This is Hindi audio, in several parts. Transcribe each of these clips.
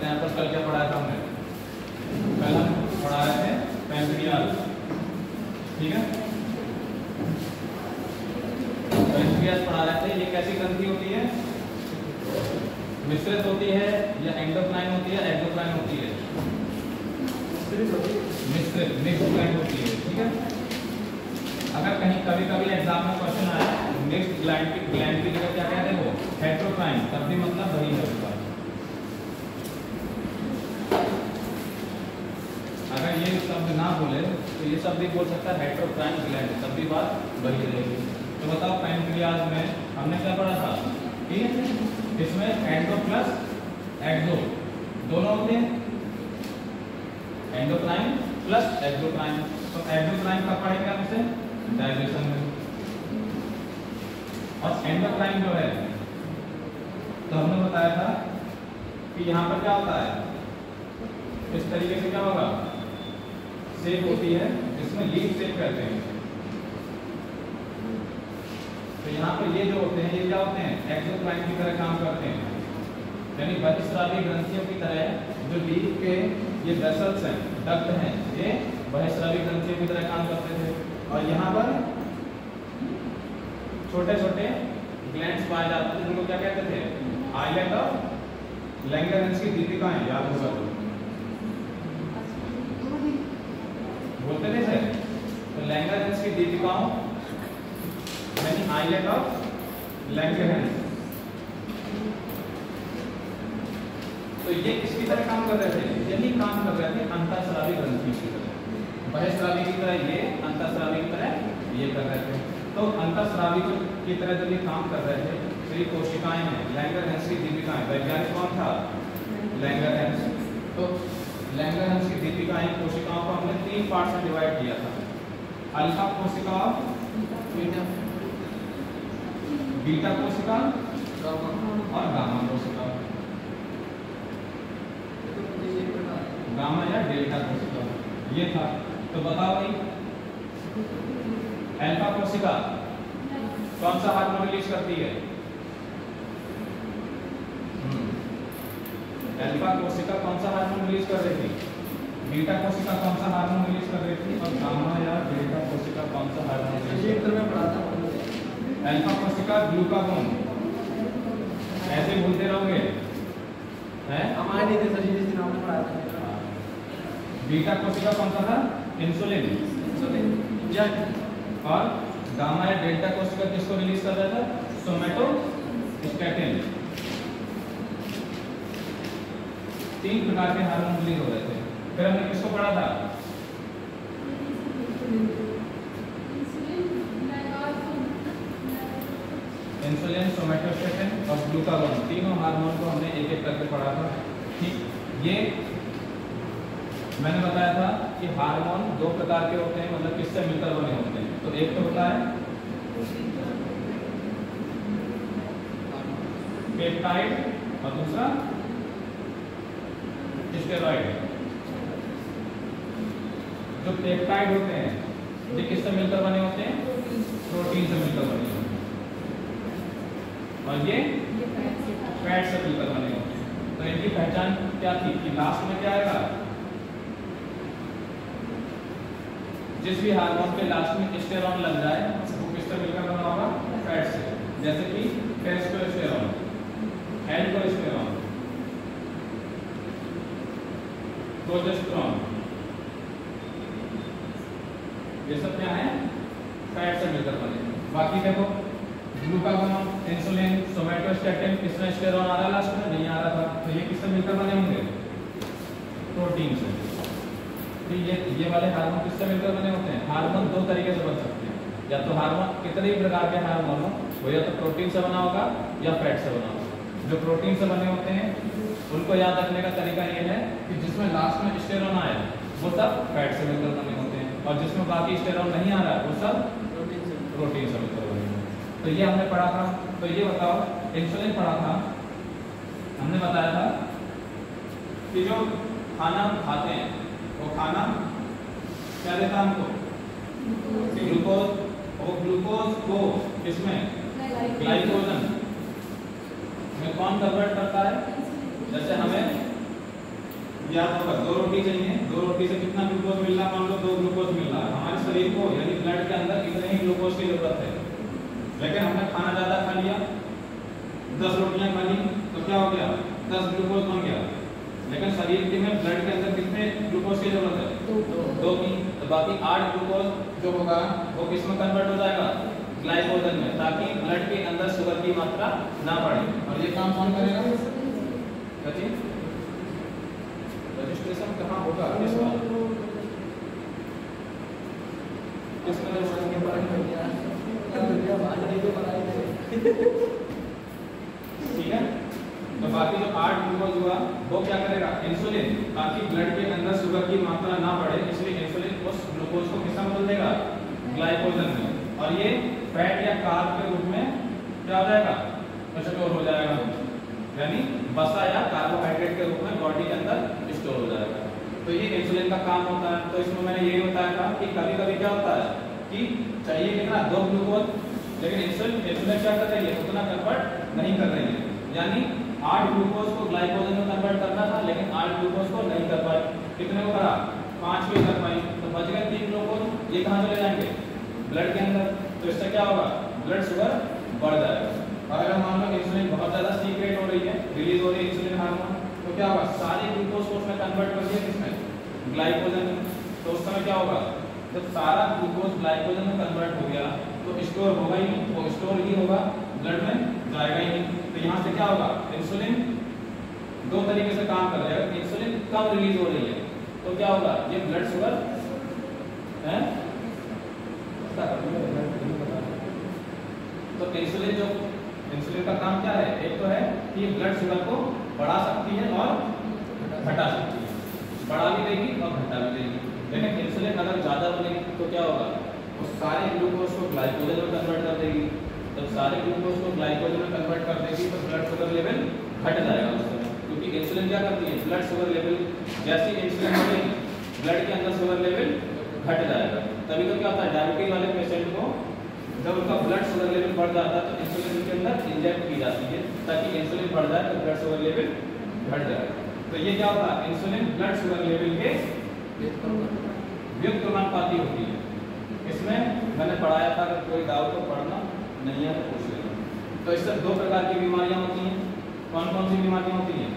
एग्जाम्पल कल क्या पढ़ाया था हमने? कल हम पढ़ाए थे पैंक्रियाज, ठीक है। पैंक्रियाज पढ़ा रहे थे। ये कैसी ग्रंथि होती है? मिश्रित होती है या एंडोक्राइन होती है, एक्सोक्राइन होती है? मिश्रित, मिक्स्ड ग्लैंड होती है, ठीक है। अगर कहीं कभी कभी एग्जाम में क्वेश्चन आया मिक्स्ड ग्लैंड की जगह क्या कहते हैं वो? हेटेरोक्राइन, तब भी मतलब वही है। अगर ये शब्द ना बोले तो ये शब्द भी बोल सकता है हेटेरोक्राइन ग्लैंड, तब भी बात वही रहेगी। तो बताओ पैंक्रियाज में हमने क्या पढ़ा था? ठीक है, इसमें एंडो प्लस एक्सो दोनों होते हैं, एंडोक्राइन प्लस एक्सोक्राइन। तो एक्सोक्राइन कब पढ़ेंगे हम इसे? डाइजेशन में। और एंडोक्राइन जो है तो हमने बताया था कि यहाँ पर क्या होता है, इस तरीके से क्या होगा, शेप होती है जिसमें लीफ शेप कहते हैं। तो यहाँ पर ये जो होते हैं ये क्या होते हैं? एक्सोक्राइन की तरह काम करते हैं, यानी बहिस्रावी ग्रंथियों की तरह। जो लीफ के ये वेसल्स हैं, डक्ट हैं, ये बहिस्रावी ग्रंथियों की तरह काम करते थे। और यहाँ पर छोटे छोटे ग्लैंड्स पाए जाते थे जिनको क्या कहते थे? आइलेट ऑफ लैंगरहैंस की दीपिकाएं, याद होगा तो बोलते थे सर। तो लैंगरहैंस की दीपिकाओं यानी आइलेट ऑफ लैंगरहैंस। तो ये किसकी तरह काम कर रहे थे? यही काम कर रहे थे अंतःस्रावी ग्रंथि की तरह। बहिस्रावी की तरह ये, अंतःस्रावी की तरह ये कर रहे थे। तो अंतःस्रावी की तरह जब ये काम कर रहे थे तो ये कोशिकाएं हैं, लैंगरहैंस की दीपिकाएं। वैज्ञानिक कौन था? लैंगरहैंस। तो लैंगरहैंस की दीपिकाएं कोशिकाओं को हमने 3 पार्ट्स में डिवाइड किया था। अल्फा कोशिका, बीटा कोशिका और गामा कोशिका। गामा या डेल्टा कोशिका ये था। तो बताओ भाई, अल्फा कोशिका कौन सा हार्मोन रिलीज करती है? अल्फा कोशिका कौन सा हार्मोन रिलीज कर रही थी? बीटा कोशिका कौन सा हार्मोन रिलीज कर रही थी? और गामा या डेल्टा कोशिका कौन सा हार्मोन रिलीज कर रही थी? अल्फा कोशिका ग्लूकागोन, ऐसे बोलते रहोगे हैं? हमारे नहीं थे सर, जिस दिन हमने पढ़ाया था। बीटा कोशिका कौन सा था? इंसुलिन। और गामा या डेल्टा कोशिका किसको रिलीज कर रहा था? सोमैटोस्टैटिन। 3 प्रकार के हार्मोन रिलीज हो रहे थे। फिर हमने किसको पढ़ा था? इंसुलिन, सोमैटोस्टैटिन और ग्लूकागोन, तीनों हार्मोन को हमने एक एक करके पढ़ा था। ठीक, ये मैंने बताया था कि हार्मोन 2 प्रकार के होते हैं, मतलब किससे मिलकर बने होते हैं। तो एक तो होता है पेप्टाइड और दूसरा स्टेरॉइड। जो पेप्टाइड होते हैं ये किससे मिलकर बने होते हैं? प्रोटीन से मिलकर बने होते हैं। और ये फैट से मिलकर बने होते हैं। तो इनकी पहचान क्या थी कि लास्ट में क्या आएगा? जिस भी हार्मोन के लास्ट में स्टेरॉन लग जाए वो किससे मिलकर बना होगा? फैट से। जैसे कि टेस्टोस्टेरोन, एल्डोस्टेरोन, प्रोजेस्टेरोन, ये सब क्या है? फैट से मिलकर बने। बाकी देखो ग्लूकागोन, इंसुलिन, सोमैटोस्टैटिन, इसमें स्टेरॉन आ रहा लास्ट में? नहीं आ रहा था। तो ये किससे मिलकर बने होंगे? प्रोटीन से। तो ये वाले हार्मोन किससे मिलकर बने होते हैं? हार्मोन 2 तरीके से बन सकते हैं, या तो हार्मोन कितने भी प्रकार के हार्मोन हो वो या तो प्रोटीन से बना होगा या फैट से बना होगा। जो प्रोटीन से बने होते हैं उनको याद रखने का तरीका ये है कि जिसमें लास्ट में स्टेरॉन आए वो सब फैट से मिलकर बने होते हैं, और जिसमें बाकी स्टेरॉन नहीं आ रहा वो सब प्रोटीन से मिलकर बने होते हैं। तो ये हमने पढ़ा था। तो ये बताओ, इंसुलिन पढ़ा था, हमने बताया था कि जो खाना खाते हैं वो खाना क्या देता है हमको? ग्लूकोज। और ग्लूकोज को किसमें? ग्लाइकोजन में कौन कन्वर्ट करता है? जैसे हमें ज्ञात होगा। 2 रोटी चाहिए, 2 रोटी से कितना ग्लूकोज मिल रहा है? मान लो 2 ग्लूकोज मिल रहा है। हमारे शरीर को यानी ब्लड के अंदर इतने ही ग्लूकोज की जरूरत है, लेकिन हमने खाना ज्यादा खा लिया, 10 रोटियां खा ली, तो क्या हो गया? 10 ग्लूकोज बन गया। लेकिन शरीर के में ब्लड के अंदर कितने ग्लूकोज की जरूरत है? 2 की। तो बाकी 8 ग्लूकोज जो होगा वो किस में कन्वर्ट हो जाएगा? ग्लाइकोजन में, ताकि ब्लड के अंदर शुगर की मात्रा ना बढ़े। और ये काम कौन करेगा? रजिस्ट्रेशन कहाँ होगा? किसका? ठीक है। तो बाकी जो 8 ग्लूकोज हुआ वो क्या करेगा? इंसुलिन, ताकि ब्लड के अंदर शुगर की मात्रा ना बढ़े, इसलिए इंसुलिन उस ग्लूकोज को किसमें बदल देगा? ग्लाइकोजन में। और ये फैट या कार्ब के रूप में क्या हो जाएगा? स्टोर हो जाएगा, यानी वसा या कार्बोहाइड्रेट के रूप में बॉडी के अंदर स्टोर हो जाएगा। तो ये इंसुलिन का काम होता है। तो इसमें मैंने यही बताया था कि कभी कभी क्या होता है कि चाहिए कितना? 2 ग्लूकोज, लेकिन इंसुलिन क्या कर रही है? उतना कन्वर्ट नहीं कर रही है। यानी 8 ग्लूकोज को ग्लाइकोजन में कन्वर्ट करना था, लेकिन 8 ग्लूकोज को नहीं कर पाई। कितने को करा? 5 को कर पाई। तो बच गए 3 ग्लूकोज। ये कहाँ चले जाएंगे? ब्लड के अंदर। तो इससे क्या होगा? ब्लड शुगर बढ़ जाएगा। और अगर मान लो इंसुलिन बहुत ज्यादा सीक्रेट हो रही है, रिलीज हो रही है इंसुलिन हार्मोन, तो क्या होगा? सारे ग्लूकोज को उसमें कन्वर्ट कर दिया किसमें? ग्लाइकोजन में। तो उस समय क्या होगा? जब सारा ग्लूकोज ग्लाइकोजन में कन्वर्ट हो गया तो स्टोर होगा ही नहीं, वो स्टोर ही होगा, ब्लड में जाएगा ही नहीं। तो यहाँ से क्या होगा? इंसुलिन 2 तरीके से काम कर रहा है। इंसुलिन कम रिलीज हो रही है तो क्या होगा? ये ब्लड शुगर है। तो इंसुलिन का काम क्या है? एक तो है कि ये ब्लड शुगर को बढ़ा सकती है और घटा सकती है, बढ़ा भी देगी और घटा भी देगी। लेकिन इंसुलिन अगर ज्यादा बनेगी तो क्या होगा? वो सारे ग्लूकोज को ग्लाइकोजन में कन्वर्ट कर देगी। जब सारे ग्लूकोज को ग्लाइकोजन में कन्वर्ट कर देगी तो ब्लड शुगर लेवल घट जाएगा उस समय, क्योंकि इंसुलिन क्या करती है? ब्लड शुगर लेवल, जैसे इंसुलिन बढ़ेगी ब्लड के अंदर शुगर लेवल घट जाएगा। तभी तो क्या होता है? डायबिटीज वाले पेशेंट को जब उनका ब्लड शुगर लेवल बढ़ जाता है तो इंसुलिन के अंदर इंजेक्ट की जाती है, ताकि इंसुलिन बढ़ जाए तो ब्लड शुगर लेवल घट जाए। तो ये क्या होता है? इंसुलिन ब्लड शुगर लेवल के व्युत्क्रमानुपाती होती है। इसमें मैंने पढ़ाया था, अगर कोई डाउट तो पढ़ना, नहीं है तो पूछ लेना। तो इससे 2 प्रकार की बीमारियां होती हैं। कौन कौन सी बीमारियां होती हैं?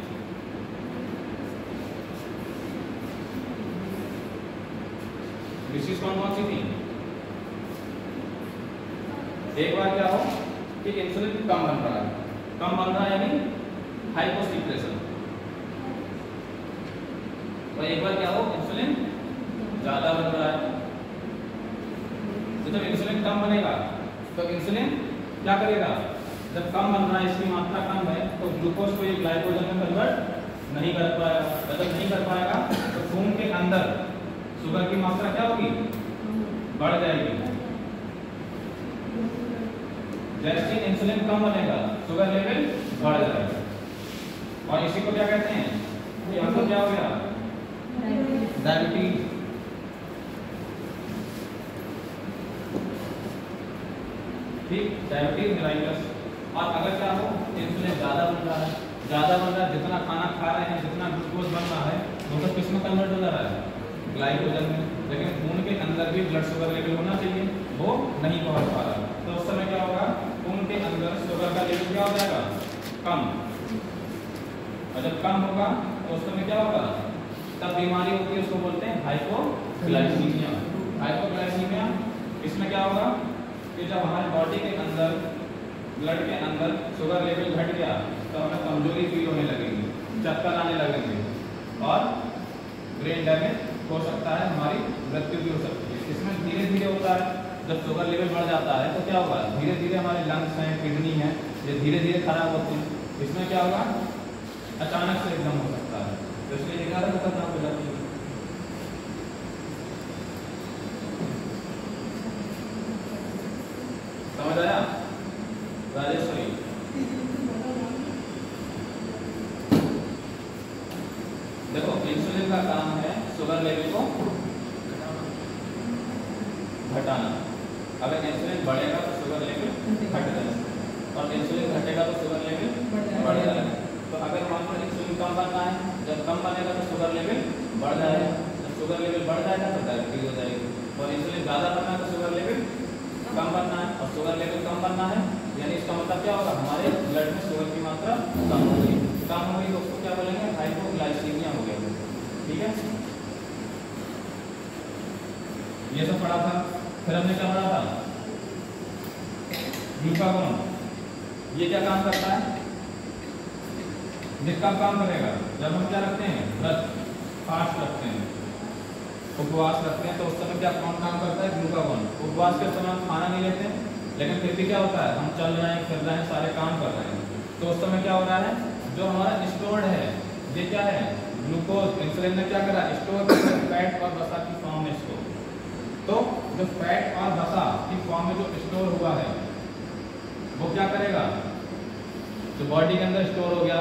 डिसीज कौन कौन सी थी? एक बार क्या हो कि इंसुलिन कम बन रहा है, कम बन रहा है यानी हाइपोसिक्रेशन। और एक बार क्या हो? इंसुलिन ज्यादा बन रहा है। तो जब इंसुलिन कम बनेगा तो इंसुलिन क्या करेगा? जब कम बन रहा है, इसकी मात्रा कम है, तो ग्लूकोज को ये ग्लाइकोजन में कन्वर्ट नहीं कर पाएगा। जब नहीं कर पाएगा तो खून के अंदर शुगर की मात्रा क्या होगी? बढ़ जाएगी। जैसे इंसुलिन कम बनेगा शुगर लेवल बढ़ जाएगा। और इसी को क्या कहते हैं? यहाँ तो क्या हो गया? डायबिटीज। ठीक, डायबिटीज मेलाइटस। और अगर क्या हो? इंसुलिन ज्यादा बन रहा है, जितना खाना खा रहे हैं, जितना ग्लूकोज बन रहा है वो सब किस में कन्वर्ट हो जा रहा है? ग्लाइकोजन में। लेकिन खून के अंदर भी ब्लड शुगर लेवल होना चाहिए, वो नहीं पहुंच पा रहा। तो उस समय क्या होगा? खून के अंदर शुगर का लेवल क्या हो जाएगा? कम। और जब कम होगा तो उस समय क्या होगा? तब बीमारी होती है, उसको बोलते हैं हाइपोग्लाइसीमिया। हाइपोग्लाइसीमिया इसमें क्या होगा कि जब हमारे बॉडी के अंदर, ब्लड के अंदर शुगर लेवल घट गया तो हमें कमजोरी फील होने लगेगी, चक्कर आने लगेंगे और ब्रेन डैमेज हो सकता है, हमारी मृत्यु भी हो सकती है। इसमें धीरे धीरे होता है। जब शुगर लेवल बढ़ जाता है तो क्या होगा? धीरे धीरे हमारे लंग्स हैं, किडनी है, ये धीरे धीरे खराब होते हैं। इसमें क्या होगा? अचानक से एकदम हो सकता है। तो इसलिए 11 को खत्म हो जाती है। समझ आया? राजेश्वरी, देखो इंसुलिन का काम है शुगर लेवल को घटाना। अगर इंसुलिन बढ़ेगा तो शुगर लेवल घट जाएगा और इंसुलिन घटेगा तो शुगर लेवल बढ़ जाएगा। तो अगर मान लो इंसुलिन कम बनना है, जब कम बनेगा तो शुगर लेवल बढ़ जाएगा, जब शुगर लेवल बढ़ जाएगा तो डायबिटीज हो जाएगी। और इंसुलिन ज़्यादा बनना है तो शुगर लेवल कम बनना है, और शुगर लेवल कम बनना है यानी इसका मतलब क्या होगा, हमारे ब्लड में शुगर की मात्रा कम होगी। कम होगी तो उसको क्या बोलेंगे, हाइपोग्लाइसीमिया हो गया। ठीक है, ये सब पढ़ा था। फिर हमने क्या पढ़ा था, ग्लूकागोन। ये क्या काम करता है, ये कब काम करेगा, जब हम क्या रखते हैं, व्रत फास्ट रखते हैं, उपवास रखते हैं, तो उस समय क्या कौन काम करता है, ग्लूकागोन। उपवास के समय हम खाना नहीं लेते हैं, लेकिन फिर भी क्या होता है, हम चल रहे हैं, फिर रहे हैं, सारे काम कर रहे हैं, तो उस समय क्या हो रहा है, जो हमारा स्टोर्ड है, ये क्या है, ग्लूकोज। इंसुलिन ने क्या करा, स्टोर कर फैट और वसा की फॉर्म में इसको। तो जो फैट और वसा की फॉर्म में जो स्टोर हुआ है वो क्या करेगा, जो बॉडी के अंदर स्टोर हो गया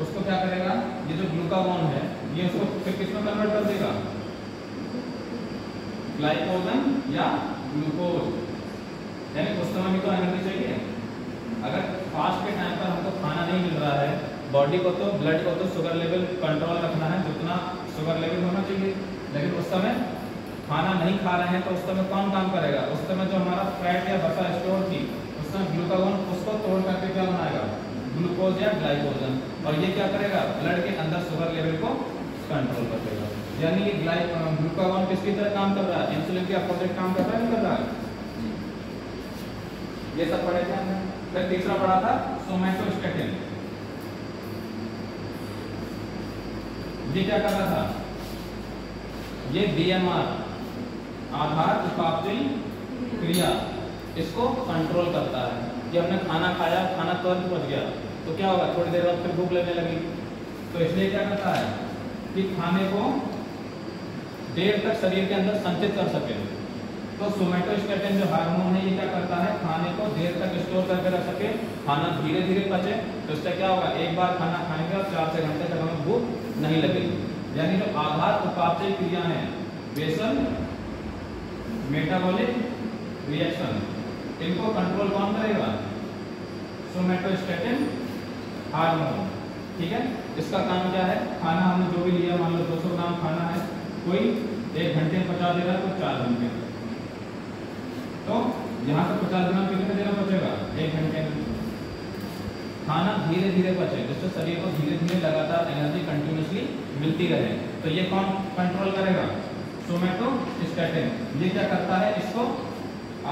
उसको क्या करेगा, ये जो ग्लूकागोन है ये उसको फिर किसमें कन्वर्ट कर देगा, ग्लाइकोजन या ग्लूकोज। यानी उस समय भी तो एनर्जी चाहिए। अगर फास्ट के टाइम पर हमको खाना नहीं मिल रहा है, बॉडी को तो ब्लड को तो शुगर लेवल कंट्रोल रखना है जितना शुगर लेवल होना चाहिए, लेकिन उस समय खाना नहीं खा रहे हैं तो उस समय कौन काम करेगा, उस समय जो हमारा फैट या वसा स्टोर थी उस समय ग्लूकागोन उसको तोड़ करके क्या बनाएगा, ग्लूकोज या ग्लाइकोजन, और ये क्या करेगा, ब्लड के अंदर शुगर लेवल को कंट्रोल कर देगा। यानी ये ग्लूकागोन किसकी तरह काम कर रहा है, इंसुलिन के अपोजिट काम कर रहा है, नहीं कर रहा है। ये सब पढ़े थे हमने। फिर तीसरा पढ़ा था सोमैटोस्टैटिन। ये क्या कर रहा था, ये डीएमआर आधार उपापचयी क्रिया इसको कंट्रोल करता है। कि हमने खाना खाया, खाना तुरंत पच गया तो क्या होगा, थोड़ी देर बाद फिर भूख लगने लगी, तो इसलिए क्या करता है कि खाने को देर तक शरीर के अंदर संचित कर सके। तो सोमैटोस्टैटिन जो हार्मोन है ये क्या करता है, खाने को देर तक स्टोर करके रख सके, खाना धीरे धीरे पचे, तो इससे क्या होगा, एक बार खाना खाएंगे और 4 से घंटे तक हमें भूख नहीं लगेगी। यानी जो आधार उपापचयी क्रिया है, बेसल मेटाबॉलिक रिएक्शन, इनको कंट्रोल कौन करेगा, सोमैटोस्टैटिन हार्मोन। ठीक है, इसका काम क्या है, खाना हमने जो भी लिया, मान लो 200 ग्राम खाना है, कोई 1 घंटे में पचा दे रहा है, तो 4 घंटे, तो यहाँ से 50 ग्राम कितने देर में पचेगा, 1 घंटे में। खाना धीरे धीरे पचे, जिससे शरीर को धीरे धीरे लगातार एनर्जी कंटिन्यूसली मिलती रहे, तो ये कौन कंट्रोल करेगा, सोमैटोस्टैटिन। ये क्या करता है, इसको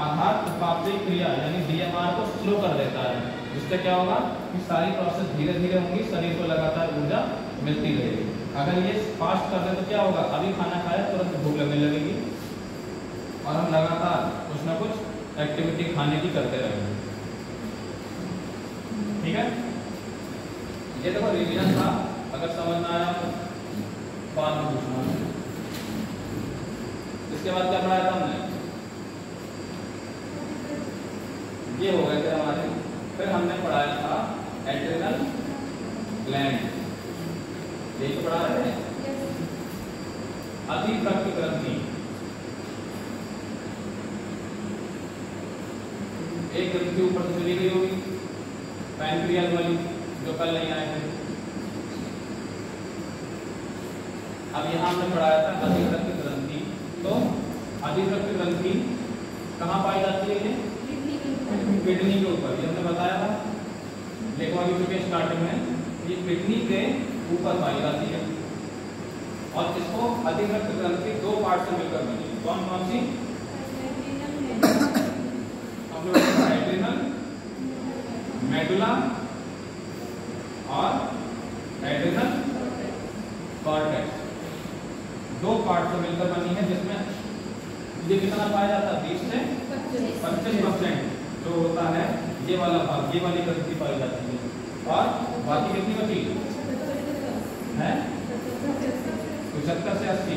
आधार उपापचयी क्रिया यानी डीएमआर को स्लो कर देता है, जिससे क्या होगा कि सारी प्रोसेस धीरे धीरे होंगी, शरीर को लगातार ऊर्जा मिलती रहेगी। अगर ये फास्ट कर दे तो क्या होगा, अभी खाना खाया तुरंत भूख लगने लगेगी और हम लगातार कुछ ना कुछ एक्टिविटी खाने की करते रहेंगे। ठीक है, ये देखो रिवीजन था, अगर समझ में आया तो बाद में पूछना। इसके बाद क्या पढ़ाया था हमने, ये हो गए थे हमारे। फिर हमने पढ़ाया था एड्रिनल ग्लैंड, यही तो पढ़ा रहे थे, अधिवृक्क ग्रंथि। एक ग्रंथि ऊपर से चली गई होगी, पैनक्रियाज वाली, जो कल नहीं आए थे। अब यहाँ हमने पढ़ाया था अधिवृक्क ग्रंथि। तो अधिवृक्क ग्रंथि कहाँ पाई जाती है, किडनी के ऊपर, ये हमने बताया था लेखवागी के स्टार्टिंग में, ये किडनी के ऊपर पाई जाती है। और इसको अधिवृक्क ग्रंथि 2 पार्ट से मिलकर बनी, कौन कौन सी, एड्रिनल, मेडुला और एड्रिनल कॉर्टेक्स, 2 पार्ट से मिलकर बनी है, जिसमें ये कितना पाया जाता है, 20 से 25% जो होता है ये वाला भाग, ये वाली ग्रंथि पाई जाती है। और बाकी कितनी बची है, 75 से 80।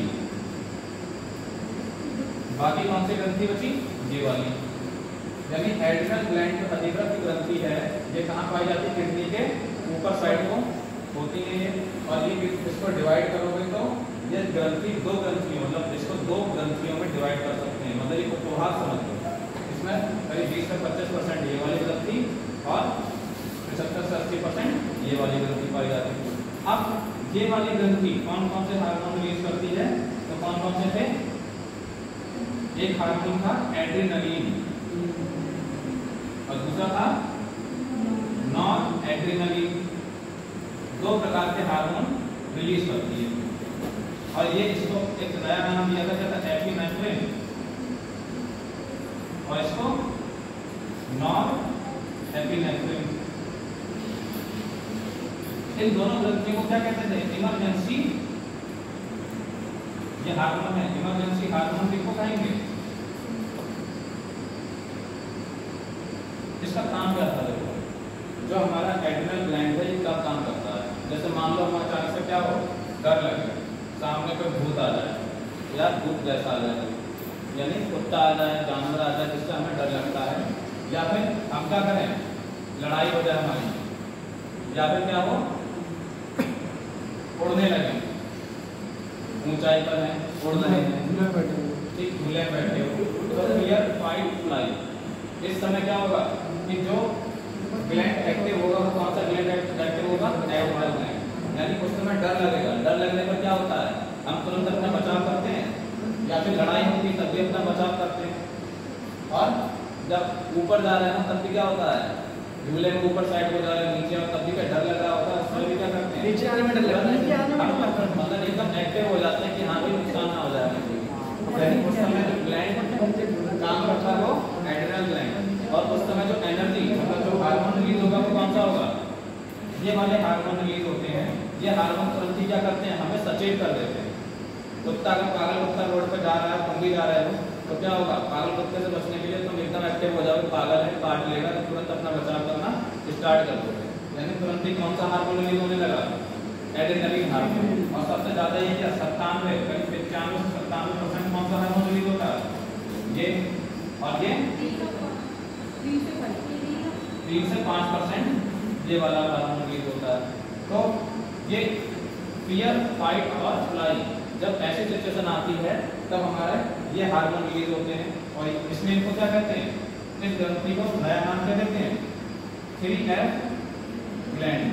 बाकी कौन सी ग्रंथि बची, ये वाली। यानी एड्रिनल ग्लैंड जो अधिवृक्क ग्रंथि है, ये कहाँ पाई जाती है, किडनी के ऊपर साइड को होती है ये। और ये इसको डिवाइड करोगे तो ये ग्रंथि 2 ग्रंथियों, मतलब इसको 2 ग्रंथियों में डिवाइड कर सकते हैं, मतलब ये उपहार समझ लो। इसमें करीब 20 से 25% ये वाली ग्रंथि और 75 से 80% ये वाली ग्रंथि पाई जाती है। अब ये वाली ग्रंथि कौन कौन से हार्मोन रिलीज करती है, तो कौन कौन से थे? एक हार्मोन था एड्रेनलिन और दूसरा था नॉन एड्रेनलिन। दो प्रकार के हार्मोन रिलीज करती है और ये इसको एक नया नाम दिया था जाता है एपिनेफ्रिन और इसको नॉर एपिनेफ्रिन। इन दोनों ग्रंथियों को क्या कहते थे? इमरजेंसी ये हार्मोन है, इमरजेंसी हार्मोन किसको कहेंगे? इसका काम क्या था? देखो जो हमारा एड्रिनल ग्लैंड है ये क्या काम करता है? जैसे मान लो हम अचानक से क्या हो, डर लगे, सामने कोई भूत आ जाए या भूत जैसा आ जाए, यानी कुत्ता आ जाए, जानवर आ जाए जिससे हमें डर लगता है, या फिर हम क्या करें, लड़ाई हो जाए हमारी, या फिर क्या हो, उड़ने लगे, ऊंचाई पर है, उड़ रहे हैं, ठीक झूले बैठे हो, तो फियर फाइट फ्लाई। इस समय क्या होगा कि जो ग्लैंड एक्टिव होगा वो कौन सा ग्लैंड एक्टिव होगा? Adrenal gland. यानी उस समय डर लगेगा, डर लगने पर क्या होता है, हम तुरंत अपना बचाव करते हैं, या फिर लड़ाई होती है तब भी अपना बचाव करते हैं। और जब ऊपर जा रहे हैं तब भी क्या होता है, झूले में ऊपर साइड हो जा रहे हैं, नीचे और तब भी क्या डर लग रहा होता है, उसमें भी क्या करते हैं, नीचे आने में डर लगता है, मतलब एकदम एक्टिव हो जाते हैं कि हाँ भी नुकसान ना हो जाए। यानी उस समय जो ग्लैंड काम करता है वो एड्रिनल ग्लैंड, और उस समय जो एनर्जी मतलब जो हार्मोन रिलीज होगा वो कौन सा होगा? ये वाले हार्मोन रिलीज होते हैं। ये हार्मोन तुरंत ही क्या करते हैं, हमें सचेत कर देते हैं। कुत्ता अगर पागल कुत्ता रोड पे जा रहा है, तुम भी जा रहे हो, तो क्या होगा, पागल कुत्ते से बचने के लिए तुम एकदम एक्टिव हो जाओगे, पागल है काट लेगा तो तुरंत अपना बचाव करना स्टार्ट कर दोगे। यानी तुरंत ही कौन सा हार्मोन रिलीज होने लगा? Adrenaline hormone. और सबसे ज्यादा ये क्या 97 करीब 95 से 97% कौन सा हार्मोन रिलीज होता है? ये, और ये 3 से 5% ये वाला हार्मोन रिलीज होता है। तो ये फियर फाइट और फ्लाई, जब ऐसी सिचुएशन आती है तब हमारे ये हार्मोन रिलीज होते हैं। और इसमें इनको क्या कहते हैं, इस ग्रंथि को नया नाम क्या देते हैं? 3F gland.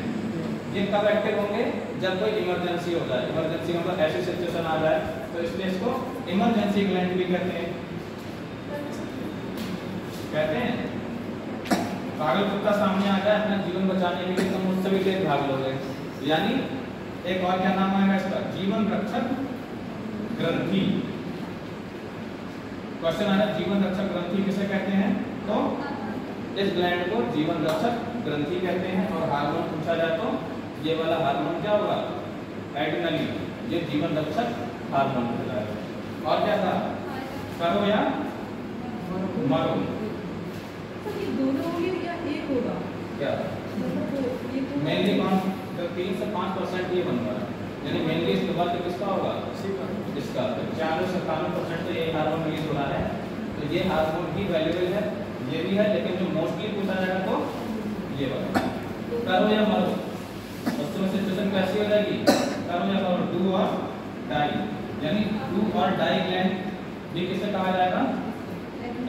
ये कब एक्टिव होंगे? जब कोई इमरजेंसी हो जाए, इमरजेंसी मतलब ऐसी सिचुएशन आ जाए, तो इसलिए इसको इमरजेंसी ग्लैंड भी कहते हैं। पागल कुत्ता सामने आ जाए अपना जीवन बचाने के लिए, तुम मुझसे भी तेज भाग लोगे। यानी एक और क्या नाम आएगा इसका? जीवन रक्षक ग्रंथि। क्वेश्चन आया जीवन रक्षक ग्रंथि किसे कहते हैं? तो इस ग्लैंड को जीवन रक्षक ग्रंथि कहते हैं। और हार्मोन पूछा जाए तो ये वाला हार्मोन क्या होगा? एड्रेनलिन। ये जीवन रक्षक हार्मोन कहलाएगा। और क्या था? करो या मरो? दोनों होंगे या एक होगा? क्या मेनली कौन? 3 से 5% ये बन रहा है, यानी मेनली इसके बाद किसका होगा? इसका। तो 40-97% तो ये हार्मोन रिलीज हो रहा है। तो ये हार्मोन भी वैल्यूएबल है, ये भी है, लेकिन जो मोस्टली पूछा जाएगा तो ये वाला करो या मरो। उसमें सिचुएशन कैसी हो जाएगी? करो या मरो, डू और डाई। यानी डू और डाई ग्लैंड ये किसे कहा जाएगा?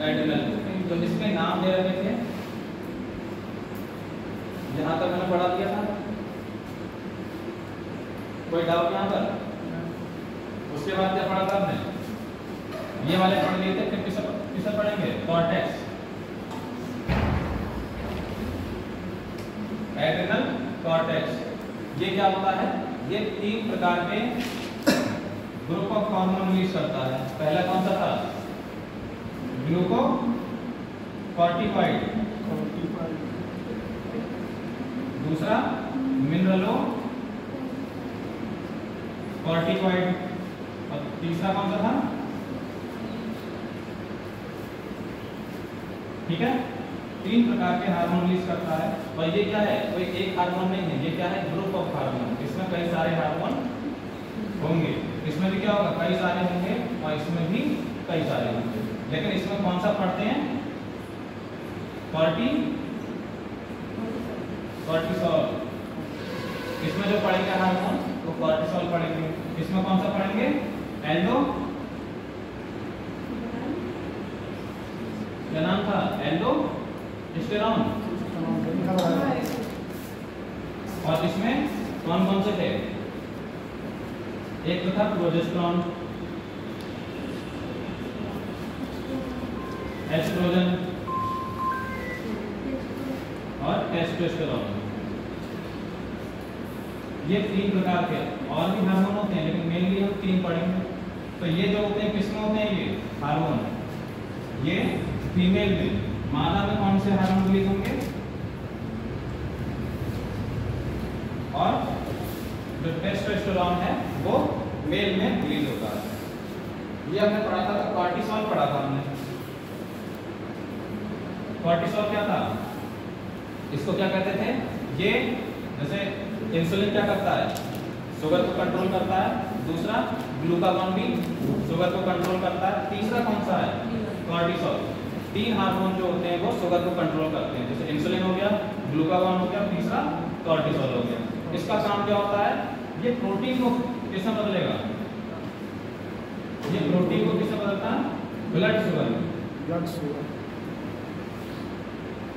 एड्रेनल। तो इसके नाम दे रखे थे, जहां तक मैंने पढ़ा दिया था। कोई डाउट यहाँ पर? उसके बाद क्या पढ़ा था हमने? ये वाले पढ़ लिए थे, फिर किसे पढ़ेंगे? Cortex, adrenal cortex. ये क्या होता है? ये 3 प्रकार के ग्रुप ऑफ हार्मोन रिलीज करता है। पहला कौन सा था? ग्लूकोकॉर्टिकॉइड, दूसरा मिनरलो कॉर्टिकॉइड, और तीसरा कौन सा था? ठीक है, 3 प्रकार के हार्मोन रिलीज करता है। और ये क्या है? कोई एक हार्मोन नहीं है, ये क्या है? Group of hormone. इसमें कई सारे हार्मोन होंगे, इसमें भी क्या होगा? कई सारे होंगे, और इसमें भी कई सारे होंगे। लेकिन इसमें कौन सा पढ़ते हैं? कॉर्टिसोल। इसमें जो पढ़ेंगे हार्मोन वो कॉर्टिसोल पढ़ेंगे। इसमें कौन सा पढ़ेंगे? एल्डो, क्या नाम था? एल्डोस्टेरोन। और इसमें कौन कौन से थे? एक तो था प्रोजेस्टेरॉन, एस्ट्रोजन और टेस्टोस्टेरोन। ये 3 प्रकार के और भी हार्मोन होते हैं, लेकिन मेनली हम 3 पढ़ेंगे। तो ये जो होते हैं किसमें होते हैं? ये हार्मोन, ये फीमेल में। मादा में कौन से हार्मोन रिलीज होंगे? और जो टेस्टोस्टेरोन है वो मेल में रिलीज होता है। ये हमने पढ़ा था, तो कॉर्टिसोल पढ़ा था हमने। कॉर्टिसोल क्या था? इसको क्या कहते थे? ये जैसे इंसुलिन क्या करता है? शुगर को कंट्रोल करता है। दूसरा ग्लूकागॉन भी शुगर को कंट्रोल करता है। तीसरा कौन सा है? कॉर्टिसोल। 3 हार्मोन जो होते हैं वो शुगर को कंट्रोल करते हैं। जैसे इंसुलिन हो गया, ग्लूकागॉन हो गया, तीसरा कॉर्टिसोल हो गया। इसका काम क्या होता है? ये प्रोटीन को किसमें बदलेगा? ये प्रोटीन को किसमें बदलता है? ब्लड शुगर में,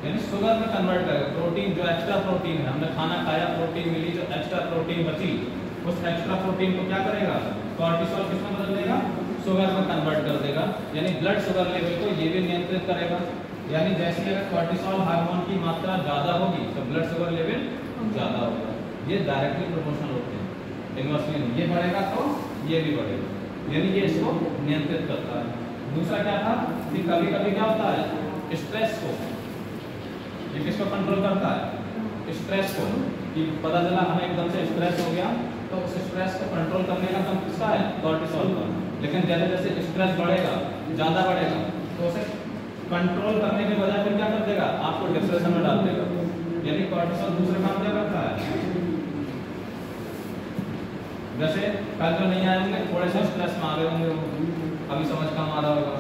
यानी शुगर में कन्वर्ट करेगा। प्रोटीन जो एक्स्ट्रा प्रोटीन है, हमने खाना खाया, प्रोटीन मिली, जो एक्स्ट्रा प्रोटीन बची, उस एक्स्ट्रा प्रोटीन को क्या करेगा? कॉर्टिसोल किसमें बदल देगा? शुगर में कन्वर्ट कर देगा। यानी ब्लड शुगर लेवल को ये भी नियंत्रित करेगा। यानी जैसे अगर कॉर्टिसोल हार्मोन की मात्रा ज्यादा होगी तो ब्लड शुगर लेवल ज्यादा होगा। ये डायरेक्टली प्रोपोर्शनल होते हैं, इनवर्सली नहीं। ये बढ़ेगा तो ये भी बढ़ेगा, यानी ये इसको नियंत्रित करता है। दूसरा क्या था कि कभी कभी क्या होता है? स्ट्रेस को, ये किसको कंट्रोल करता है? स्ट्रेस को। कि पता चला हमें एकदम से स्ट्रेस हो गया, तो उस स्ट्रेस को कंट्रोल करने का काम किसका है? कॉर्टिसोल का। लेकिन जैसे जैसे स्ट्रेस बढ़ेगा, ज़्यादा बढ़ेगा, तो उसे कंट्रोल करने के बजाय फिर क्या कर देगा? आपको डिप्रेशन में डाल देगा। यानी कॉर्टिसोल दूसरे काम क्या करता है? जैसे कल जो नहीं आए होंगे, थोड़े से स्ट्रेस में आ गए होंगे, अभी समझ कम आ रहा होगा,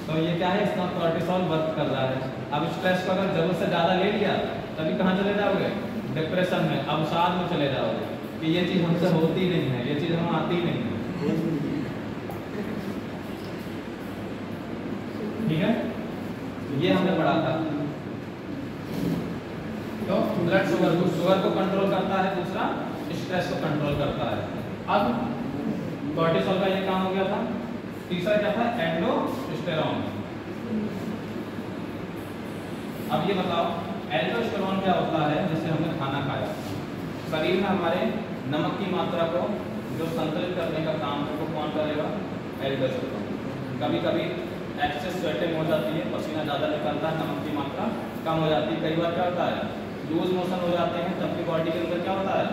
तो ये क्या है? इसका कॉर्टिसोल वर्क कर रहा है। अब स्ट्रेस को अगर जरूरत से ज़्यादा ले लिया, तभी कहाँ चले जाओगे? डिप्रेशन में, अवसाद में चले जाओगे कि ये चीज़ हमसे होती नहीं है, ये चीज़ हमें आती नहीं है। ठीक है, ये हमने पढ़ा था। तो ब्लड शुगर को कंट्रोल करता है, दूसरा स्ट्रेस को कंट्रोल करता है। अब कॉर्टिसोल का ये काम हो गया था। तीसरा क्या था? एल्डोस्टेरोन। अब ये बताओ एल्डोस्टेरोन क्या होता है? जैसे हमने खाना खाया, शरीर में हमारे नमक की मात्रा को जो संतुलित करने का काम है वो कौन करेगा? एल्डोस्टेरोन। कभी कभी एक्सेस स्वेटिंग हो जाती है, पसीना ज़्यादा निकलता है, नमक की मात्रा कम हो जाती है। कई बार क्या होता है? लूज मोशन हो जाते हैं, तब भी बॉडी के अंदर क्या होता है?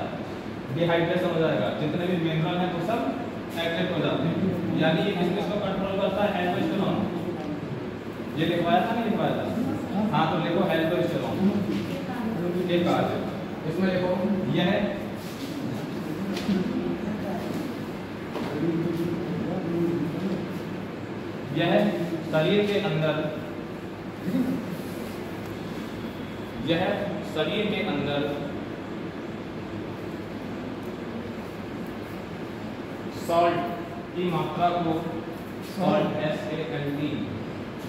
डिहाइड्रेशन हो जाएगा, जितने भी मिनरल हैं वो सब एक्टिव हो जाते हैं। यानी ये किस को कंट्रोल करता है? एल्डोस्टेरोन। ये लिखवाया था नहीं लिखवाया था? हाँ, तो लिखो एल्डोस्टेरोन। एक बात है इसमें लिखो, यह शरीर के अंदर, यह शरीर के अंदर सॉल्ट की मात्रा को, सॉल्ट SALT,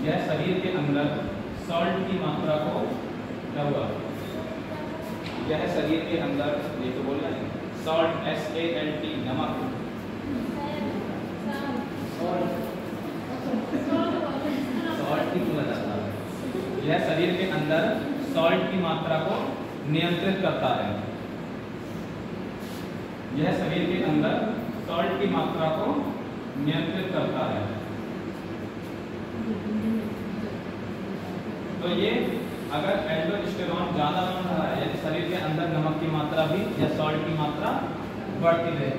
यह शरीर के अंदर सॉल्ट की मात्रा को क्या हुआ? यह शरीर के अंदर, ये तो बोल रहे हैं, सॉल्ट SALT, नमक, सॉल्ट की बोला जाता है। यह शरीर के अंदर सॉल्ट की मात्रा को नियंत्रित करता है। यह शरीर के अंदर सॉल्ट की मात्रा को नियंत्रित करता है। तो ये अगर एल्डोस्टेरोन ज़्यादा बन रहा है, यदि शरीर के अंदर नमक की मात्रा भी या सॉल्ट की मात्रा बढ़ती रहे,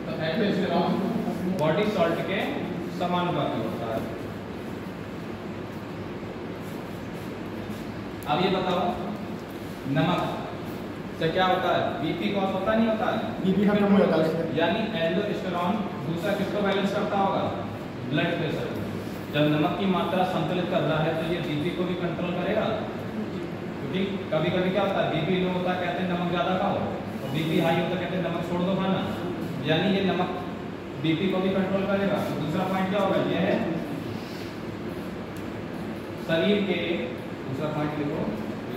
तो एल्डोस्टेरोन बॉडी सॉल्ट के समानुपाती होता है। अब ये बताओ नमक से क्या होता है? बीपी कॉज होता नहीं होता है? बीपी खत्म हो जाता है। यानी एल्डोस्टेरोन दूसरा किसको बैलेंस करता होगा? Blood pressure. जब नमक की मात्रा संतुलित कर रहा है तो ये बीपी को भी कंट्रोल करेगा, क्योंकि कभी कभी क्या होता है? बीपी लो होता है, कहते हैं नमक ज़्यादा खाओ, और बीपी हाई होता है, कहते हैं नमक छोड़ दो खाना। यानी ये नमक बीपी को भी कंट्रोल करेगा। तो दूसरा पॉइंट क्या होगा? यह है शरीर के, दूसरा पॉइंट लिखो,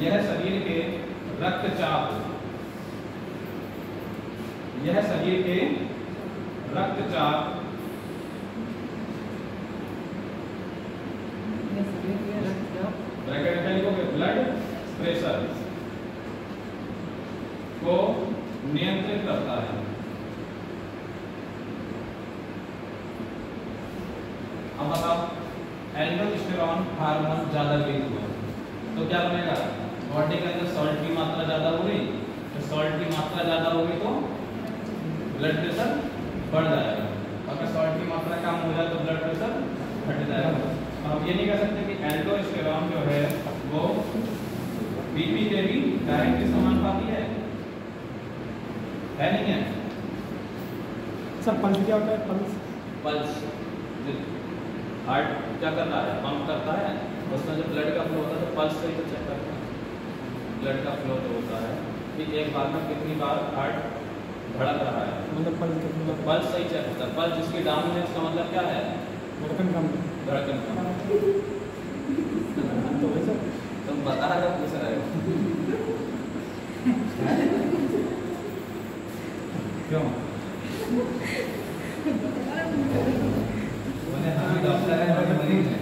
यह शरीर के रक्तचाप यह शरीर के रक्तचाप ब्रैकेट में लिखोगे ब्लड प्रेशर को नियंत्रित करता है। अब बताओ एल्डोस्टेरोन हार्मोन ज्यादा रिलीज हुआ तो क्या बनेगा? बॉडी के अंदर सॉल्ट की मात्रा ज्यादा हो गई, तो सॉल्ट की मात्रा ज्यादा होगी तो ब्लड प्रेशर बढ़ जाएगा। अगर सॉल्ट की मात्रा कम हो जाए तो ब्लड प्रेशर घट जाएगा। हम ये नहीं कह सकते कि एल्डोस्टेरोन जो है वो बीपी के भी डायरेक्टली समानुपाती है नहीं है? सर पल्स क्या होता है? पल्स हार्ट क्या करता है? पंप करता है, उसमें जब ब्लड का फ्लो होता है तो पल्स से ही तो चेक करता है। ब्लड का फ्लो जो होता है कि एक बार में कितनी बार हार्ट धड़क रहा है, मतलब पल्स कितनी तो पल्स सही चेक होता है। पल्स जिसकी डाउन है उसका मतलब क्या है? धड़कन कम धड़कन कम। तो वही सर तुम बता रहे हो, पूछ रहे हो क्यों? मैंने हम ही डॉक्टर है, हम मरीज हैं,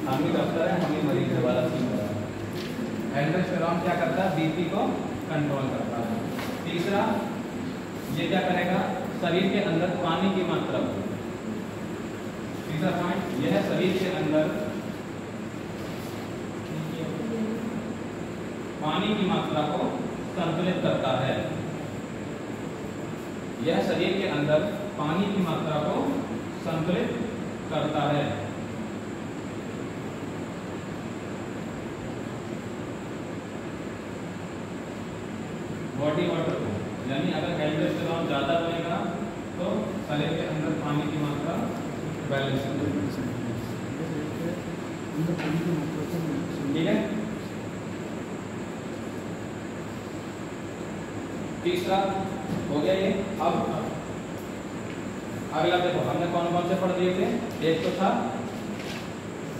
हम ही डॉक्टर है, हम ही मरीज है वाला सीन हो रहा है। एल्डोस्टेरोन क्या करता है? बीपी को कंट्रोल करता है। तीसरा, ये क्या करेगा? शरीर के अंदर पानी की मात्रा को, तीसरा पॉइंट यह है, शरीर के अंदर पानी की मात्रा को संतुलित करता है। यह शरीर के अंदर पानी की मात्रा को संतुलित करता है। बॉडी वाटर को, यानी अगर एल्डोस्टेरोन ज्यादा बनेगा तो शरीर के अंदर पानी की मात्रा बैलेंस हो जाएगी। ठीक है। तीसरा हो गया ये। अब अगला देखो, हमने कौन कौन से पढ़ दिए थे? एक तो था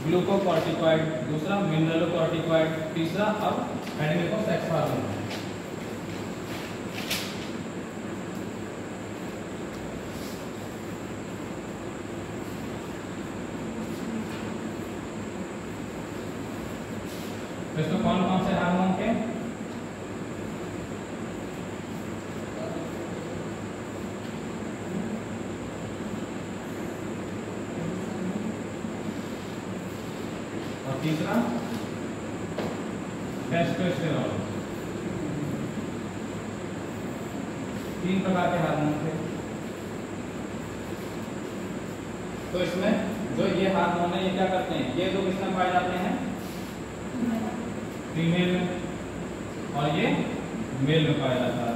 ग्लूकोकॉर्टिकॉइड, दूसरा मिनरलोकॉर्टिकॉइड, तीसरा अब हेडिंग को सेक्स हार्मोन। इसमें कौन कौन से हार्मोन के? और तीसरा टेस्टोस्टेरोन। तीन प्रकार के हार्मोन थे। तो इसमें जो ये हार्मोन है ये क्या करते हैं? ये दो किसमें पाए जाते हैं? फीमेल में, और ये मेल में पाया जाता है।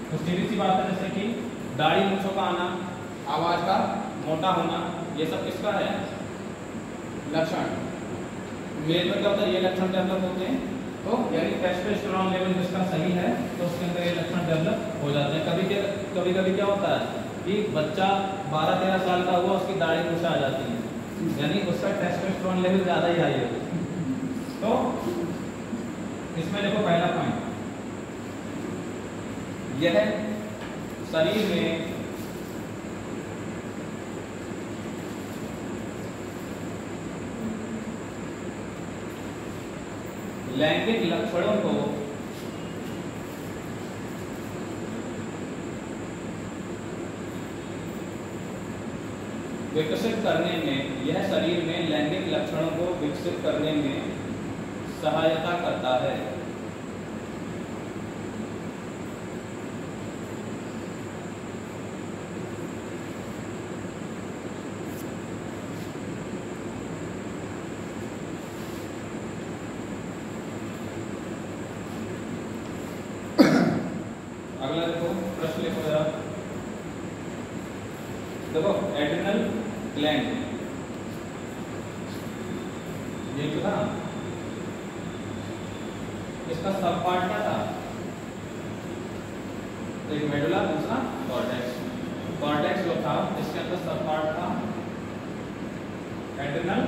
तो सीधी सी बात है, जैसे कि दाढ़ी मूंछों का आना, आवाज का मोटा होना, ये सब किसका है? लक्षण। मेल में क्या होता है? ये लक्षण डेवलप होते हैं। तो यानी टेस्टोस्टेरोन लेवल जिसका सही है तो उसके अंदर ये लक्षण डेवलप हो जाते हैं। कभी कभी क्या होता है कि बच्चा 12-13 साल का हुआ, उसकी दाढ़ी मूंछें आ जाती है, यानी उसका टेस्टोस्टेरोन लेवल ज्यादा ही हाई है। तो इसमें देखो पहला पॉइंट, यह शरीर में लैंगिक लक्षणों को विकसित करने में, यह शरीर में लैंगिक लक्षणों को विकसित करने में सहायता करता है। अगला देखो, प्रश्न लिखो जरा। देखो एड्रिनल ग्लैंड, ये जो था इसका सब पार्ट क्या था? एक मेडुला, दूसरा कॉर्टेक्स। कॉर्टेक्स जो था इसके अंदर सब पार्ट था एड्रिनल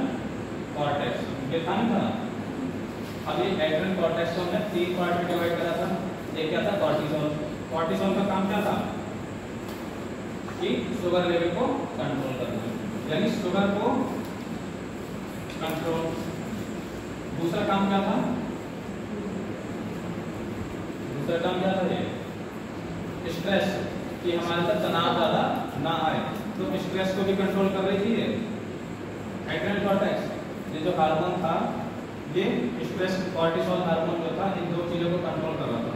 कॉर्टेक्स, ये था नहीं था। अभी एड्रेनल कॉर्टेक्स को हमने 3 पार्ट में डिवाइड करा था। एक क्या था, कॉर्टिसोल। कॉर्टिसोल का काम क्या था कि शुगर लेवल को कंट्रोल करना, यानी शुगर को कंट्रोल। दूसरा काम क्या था, दूसरा काम क्या था, ये स्ट्रेस, कि हमारे साथ तनाव ज्यादा ना आए, तो स्ट्रेस को भी कंट्रोल कर रही थी ये एड्रेनल कॉर्टेक्स। ये जो हार्मोन था, ये स्ट्रेस कॉर्टिसोल हार्मोन जो था, इन दो चीजों को कंट्रोल कर रहा था।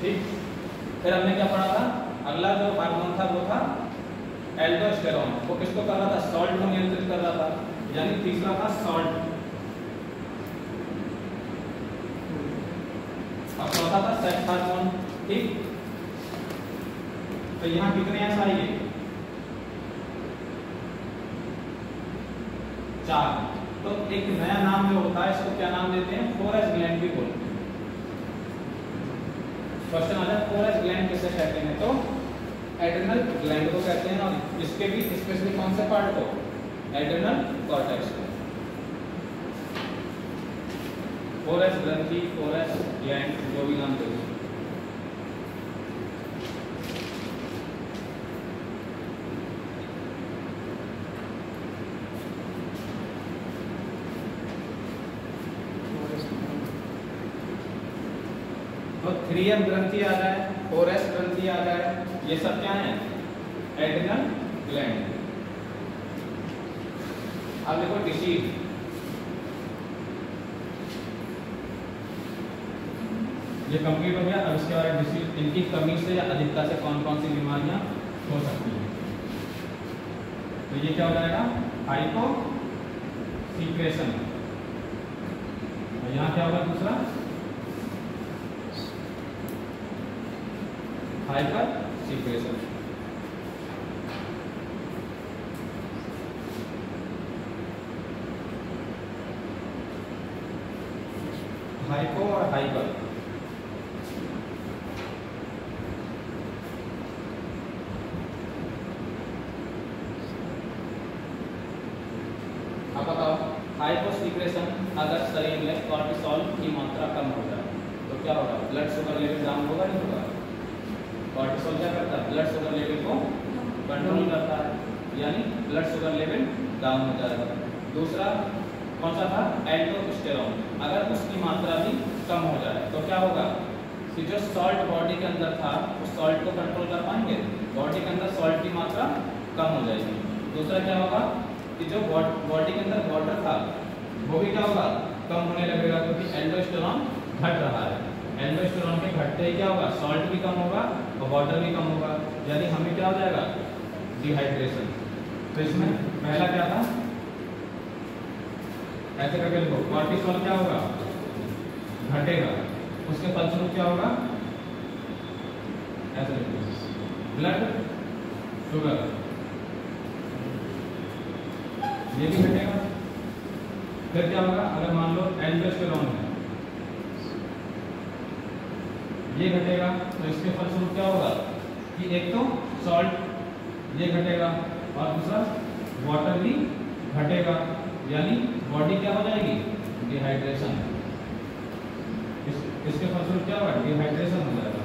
ठीक, फिर हमने क्या पढ़ा था, अगला जो हार्मोन था वो था एल्डोस्टेरोन। वो किसको कर रहा था, सॉल्ट को नियंत्रित कर रहा था, यानी तीसरा था सॉल्ट। अब चौथा था सेक्स हार्मोन। ठीक, तो यहाँ कितने ऐसा आइए, 4। तो एक नया नाम जो होता है, इसको क्या नाम देते हैं, फोरस ग्लैंड भी बोलते हैं। क्वेश्चन आ जाए फोरस ग्लैंड किसे कहते हैं, तो एड्रेनल ग्लैंड को कहते हैं, और इसके भी स्पेशली कौन से पार्ट को, एड्रेनल कॉर्टेक्स को। फोरस ग्रंथि, फोरस ग्लैंड, जो भी नाम देते हैं। तो 3M ग्रंथि आ जाए, 4S ग्रंथि आ जाए, ये सब क्या है, एड्रेनल ग्लैंड। अब देखो डिसीज, ये कंप्लीट हो गया। अब इसके बाद डिसीज, इनकी कमी से या अधिकता से कौन कौन सी बीमारियां हो सकती हैं। तो ये क्या हो जाएगा, हाइपोसिक्रेशन। और यहाँ क्या होगा दूसरा, हाइपर सिक्रेशन। हाइपो और हाइपर, अब बताओ, हाइपोसिक्रेशन अगर शरीर में कॉर्टिसोल की मात्रा कम हो जाए तो क्या होगा, ब्लड शुगर लेवल डाउन होगा, नहीं होगा। कॉर्टिसोल क्या करता है, ब्लड शुगर लेवल को कंट्रोल करता है, यानी ब्लड शुगर लेवल डाउन हो जाएगा। दूसरा कौन सा था, एल्डोस्टेरोन। अगर उसकी मात्रा भी कम हो जाए तो क्या होगा कि जो सॉल्ट बॉडी के अंदर था, उस सॉल्ट को कंट्रोल कर पाएंगे, बॉडी के अंदर सॉल्ट की मात्रा कम हो जाएगी। दूसरा क्या होगा कि जो बॉडी के अंदर वाटर था वो भी क्या होगा, कम होने लगेगा, क्योंकि एल्डोस्टेरोन घट रहा है। एल्डोस्टेरोन के घटते ही क्या होगा, सॉल्ट भी कम होगा और वाटर भी कम होगा, यानी हमें क्या हो जाएगा, डिहाइड्रेशन। तो इसमें पहला क्या था, ऐसे करके लिखो, कॉर्टिसोल क्या होगा, घटेगा, उसके फलस्वरूप क्या होगा, ऐसे लिखो, ब्लड शुगर ये भी घटेगा। फिर क्या होगा, अगर मान लो एल्डोस्टेरोन है, ये घटेगा, तो इसके फलस्वरूप क्या होगा कि एक तो सॉल्ट ये घटेगा और दूसरा वाटर भी घटेगा, यानी बॉडी क्या हो जाएगी, डिहाइड्रेशन। इसके फलस्वरूप क्या होगा, डिहाइड्रेशन हो जाएगा।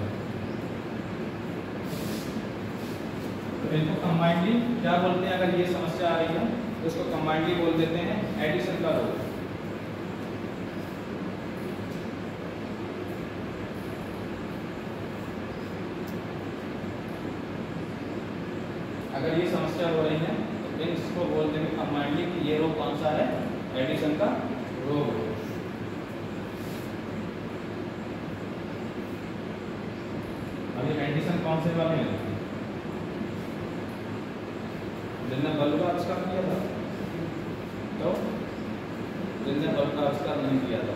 तो इनको कंबाइंडली क्या बोलते हैं, अगर ये समस्या आ रही है तो इसको कंबाइंडली बोल देते हैं एडिशन का रोग। अगर ये समस्या हो रही है तो इसको बोल देंगे कंबाइंडली कि ये रोग कौन सा है, एडिशन का रोग। अभी एडिशन कौन से वाले हैं, जिनने बल्ब का आविष्कार किया था, तो जिनने बल्ब का आविष्कार नहीं किया था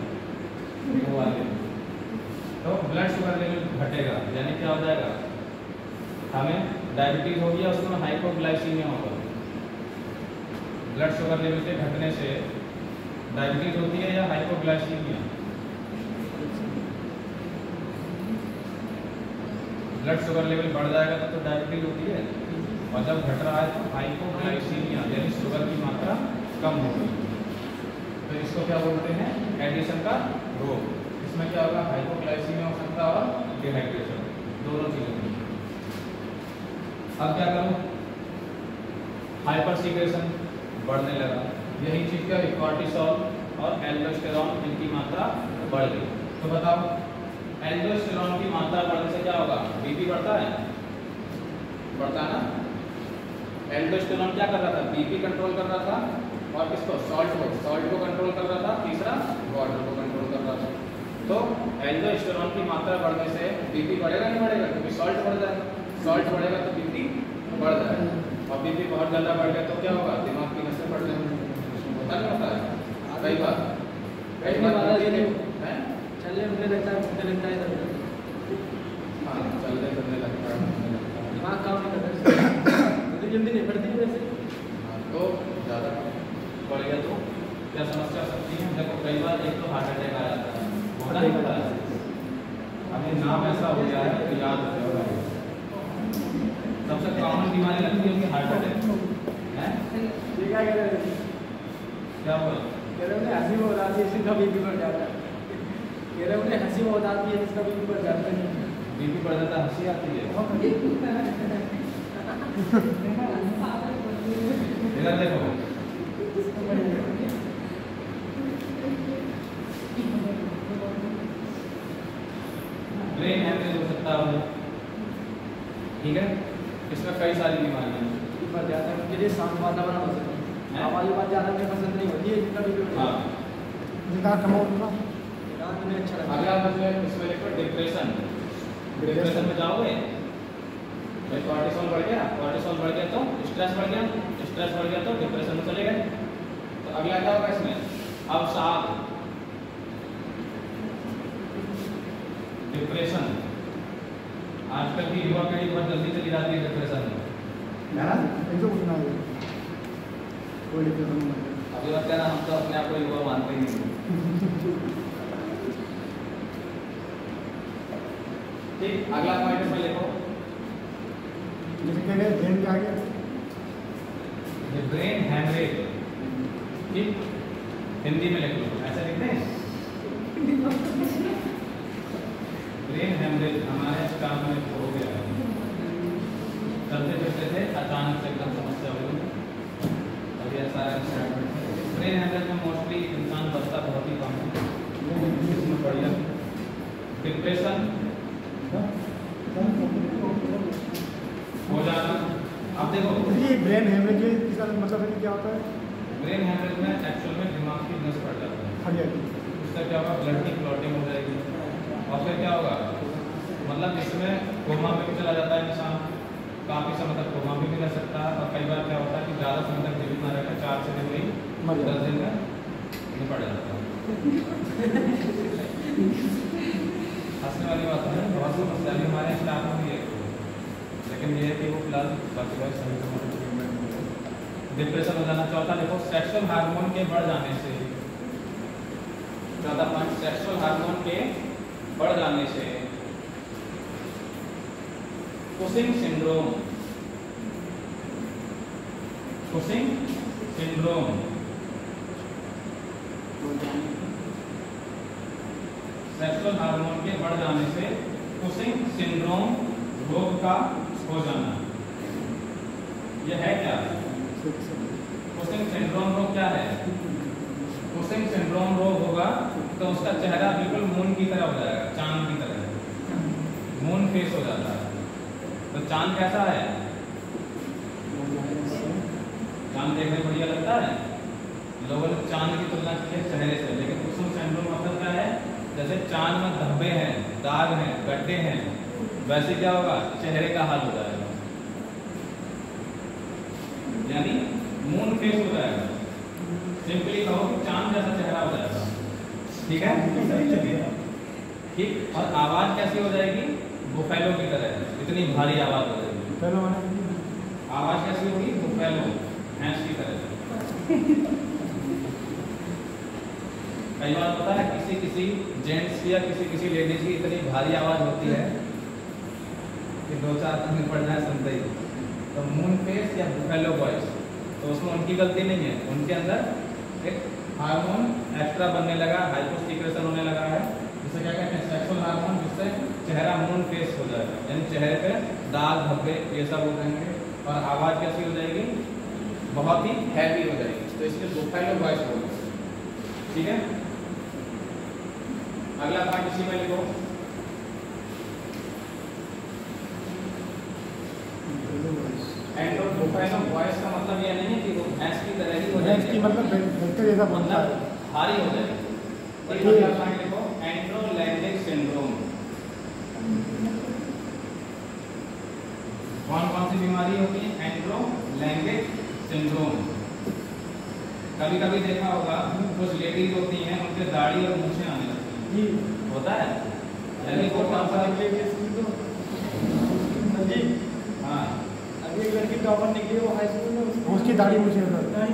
वो वाले। तो ब्लड शुगर लेवल घटेगा, यानी क्या हो जाएगा, हमें डायबिटीज होगी या उसमें हाइपोग्लाइसीमिया होगा। ब्लड शुगर लेवल के घटने से डायबिटीज होती है या हाइपोग्लाइसीमिया, ब्लड शुगर लेवल बढ़ जाएगा तो डायबिटीज होती है, और जब घट रहा है तो हाइपोग्लाइसीमिया, यानी शुगर की मात्रा कम हो गई। तो इसको क्या बोलते हैं, एडिशन का रोग। इसमें क्या होगा, हाइपोग्लाइसीमिया हो सकता है और डिहाइड्रेशन, दोनों चीजें होंगी। अब क्या करूं, हाइपर सीक्रेशन बढ़ने लगा, यही चीज क्या, कॉर्टिसोल और एल्डोस्टेरॉन इनकी मात्रा बढ़ गई। तो बताओ एल्डोस्टेरॉन की मात्रा बढ़ने से क्या होगा, बीपी बढ़ता है, बढ़ता है ना। एल्डोस्टेरॉन क्या कर रहा था, बीपी कंट्रोल कर रहा था, और किसको, सॉल्ट को कंट्रोल कर रहा था, तीसरा वाटर को कंट्रोल कर रहा था। तो एल्डोस्टेरॉन की मात्रा बढ़ने से बीपी बढ़ेगा नहीं बढ़ेगा, क्योंकि सॉल्ट बढ़ जाएगा, सॉल्ट बढ़ेगा तो बीपी बढ़ जाएगा, और बीपी बहुत ज़्यादा बढ़ गया तो क्या होगा, दिमाग की नसें बढ़ जाएंगी, होता नहीं होता है कई बार चलने उठने लगता है, घूमने लगता है, हाँ चलने फिरने लगता है, दिमाग काम नहीं करता, जल्दी नहीं पड़ती वैसे। तो ज़्यादा बढ़ गया तो क्या समस्या सकती है, देखो कई बार एक तो हार्ट अटैक आ जाता है, होता नहीं होता है, अभी नाम ऐसा हो गया है तो याद रखेगा। सबसे कॉमन बीमारी लगती है कि हार्ट अटैक है। ये क्या कह रहे हैं, क्या बोला, कह रहे हैं हंसी बहुत आती है इसका बीपी बढ़ जाता है, कह रहे हैं हंसी बहुत आती है इसका बीपी बढ़ जाता है, बीपी बढ़ जाता है, हंसी आती है। इधर देखो, ब्रेन हेमरेज हो सकता है, ठीक है, इसमें कई सारी बीमारियां हैं। बढ़ जाता है, उनके लिए शांत वातावरण हो सकता है, आवाज़ ज़्यादा मुझे पसंद नहीं होती है जितना बीपी बढ़ हाँ, जितना कम होगा रात में अच्छा लगता है। अगला मतलब इसमें लिखो डिप्रेशन। डिप्रेशन में जाओगे, भाई कॉर्टिसोल बढ़ गया, कॉर्टिसोल बढ़ गया तो स्ट्रेस बढ़ गया, स्ट्रेस बढ़ गया तो डिप्रेशन में चले गए। तो अगला क्या होगा इसमें, अवसाद, डिप्रेशन। आजकल की युवा पीढ़ी बहुत जल्दी चली जाती है डिप्रेशन में, है ना। एक तो उठना है कोई डिप्रेशन में अभी बात कहना, हम तो अपने आप को युवा मानते ही नहीं। ठीक, अगला पॉइंट इसमें लिखो, जैसे क्या गया ब्रेन क्या गया, ब्रेन हैमरेज, ठीक, हिंदी में लिख लो, ऐसा लिखते हैं। ब्रेन हैमरेज हमारे स्टाफ में हो गया है, चलते फिरते थे, अचानक से एकदम समस्या हो गई, अभी ऐसा है। ब्रेन हैमरेज में मोस्टली इंसान बचता बहुत ही कम है, इसमें बढ़िया। डिप्रेशन हो जाना, अब देखो ये ब्रेन हेमरेज इसका मतलब है क्या होता है, ब्रेन हैमरेज में एक्चुअल में दिमाग की नस फट जाता है, फट जाती उससे क्या होगा, ब्लड की क्लॉटिंग हो जाएगी, और फिर क्या होगा, मतलब इसमें कोमा में भी चला जाता है इंसान, काफ़ी समय तक कोमा में भी रह सकता है, और कई बार क्या होता है कि ज़्यादा समय तक जीवित ना रहकर 4 से दिन में ही 10 दिन में निपट जाता है। हंसने वाली बात है, बहुत समस्या भी हमारे स्टाफ में भी है, लेकिन ये है कि वो फिलहाल बच गए सही। डिप्रेशन हो जाना। चौथा देखो, सेक्सुअल हार्मोन के बढ़ जाने से, चौथा पॉइंट, सेक्सुअल हार्मोन के बढ़ जाने से Cushing syndrome, Cushing syndrome, sexual hormone के बढ़ जाने से कुशिंग सिंड्रोम रोग का हो जाना। यह है क्या, कुशिंग सिंड्रोम रोग क्या है, कुशिंग सिंड्रोम रोग होगा तो उसका चेहरा बिल्कुल मून की तरह हो जाएगा, चांद की तरह, मून फेस हो जाता है। तो चांद कैसा है, चांद देखने में बढ़िया लगता है, लोगों ने चांद की तुलना की है चेहरे से, लेकिन कुशिंग सिंड्रोम मतलब क्या है, जैसे चांद में धब्बे हैं, दाग हैं, गड्ढे हैं, वैसे क्या होगा, चेहरे का हाल हो जाएगा, यानी मून फेस हो जाएगा। सिंपली कहो कि चांद जैसा चेहरा हो जाएगा, ठीक है, ठीक। और आवाज कैसी हो जाएगी, बुफेलो की तरह, इतनी भारी आवाज हो जाएगी। पहले आवाज कैसी होगी, बुफेलो, भैंस की तरह। कई बार पता है किसी जेंट्स की या किसी लेडीज की इतनी भारी आवाज होती है कि 2-4 दिन पड़ जाए सुनते ही। तो मून फेस या बुफेलो वॉइस, तो उसमें उनकी गलती नहीं है, उनके अंदर एक हार्मोन एक्स्ट्रा बनने लगा, हाइपोसिक्रेशन होने लगा है, जिसे क्या कहते हैं सेक्सुअल हार्मोन, जिससे चेहरा मून फेस हो जाएगा, यानी चेहरे पे दाग धब्बे ये सब हो जाएंगे और आवाज कैसी हो जाएगी, बहुत ही हैवी हो जाएगी। तो इसके बुफेलो वॉइस बोलते हैं। ठीक है, अगला पार्ट इसी में लिखो। बुफेलो वॉइस का मतलब ये नहीं है कि वो भैंस की तरह ही हो जाएगी, मतलब बेहतर जैसा बनता है, भारी हो जाएगी। अगला पार्ट लिखो एंड्रोलैंगिक सिंड्रोम। कौन कौन सी बीमारी होती है? एंड्रोलैंगिक सिंड्रोम। कभी कभी देखा होगा कुछ लेडीज होती हैं उनके दाढ़ी और मूछें आने लगती हैं, होता है, यानी वो कौन सा हाँ अभी एक लड़की टॉपर निकली वो हाई स्कूल में, उसकी दाढ़ी मुझे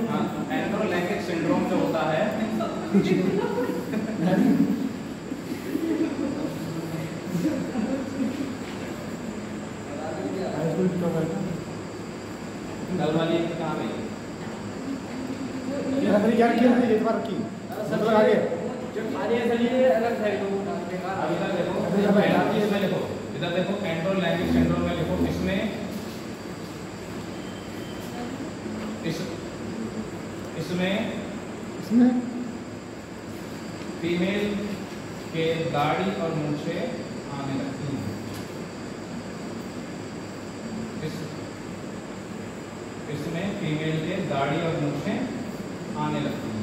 हाँ एंड्रोलैंगिक सिंड्रोम जो होता है कल वाली कहाँ गई? यार क्या है ये बार की मतलब आगे जो खाली है चलिए अलग है वो बेकार। अब इधर देखो, इसमें लिखो, इधर देखो एंड्रोलैंगिक सिंड्रोम में लिखो, इसमें फीमेल के दाढ़ी और मूछें आने लगती हैं। इसमें फीमेल के दाढ़ी और मूछें आने लगती हैं।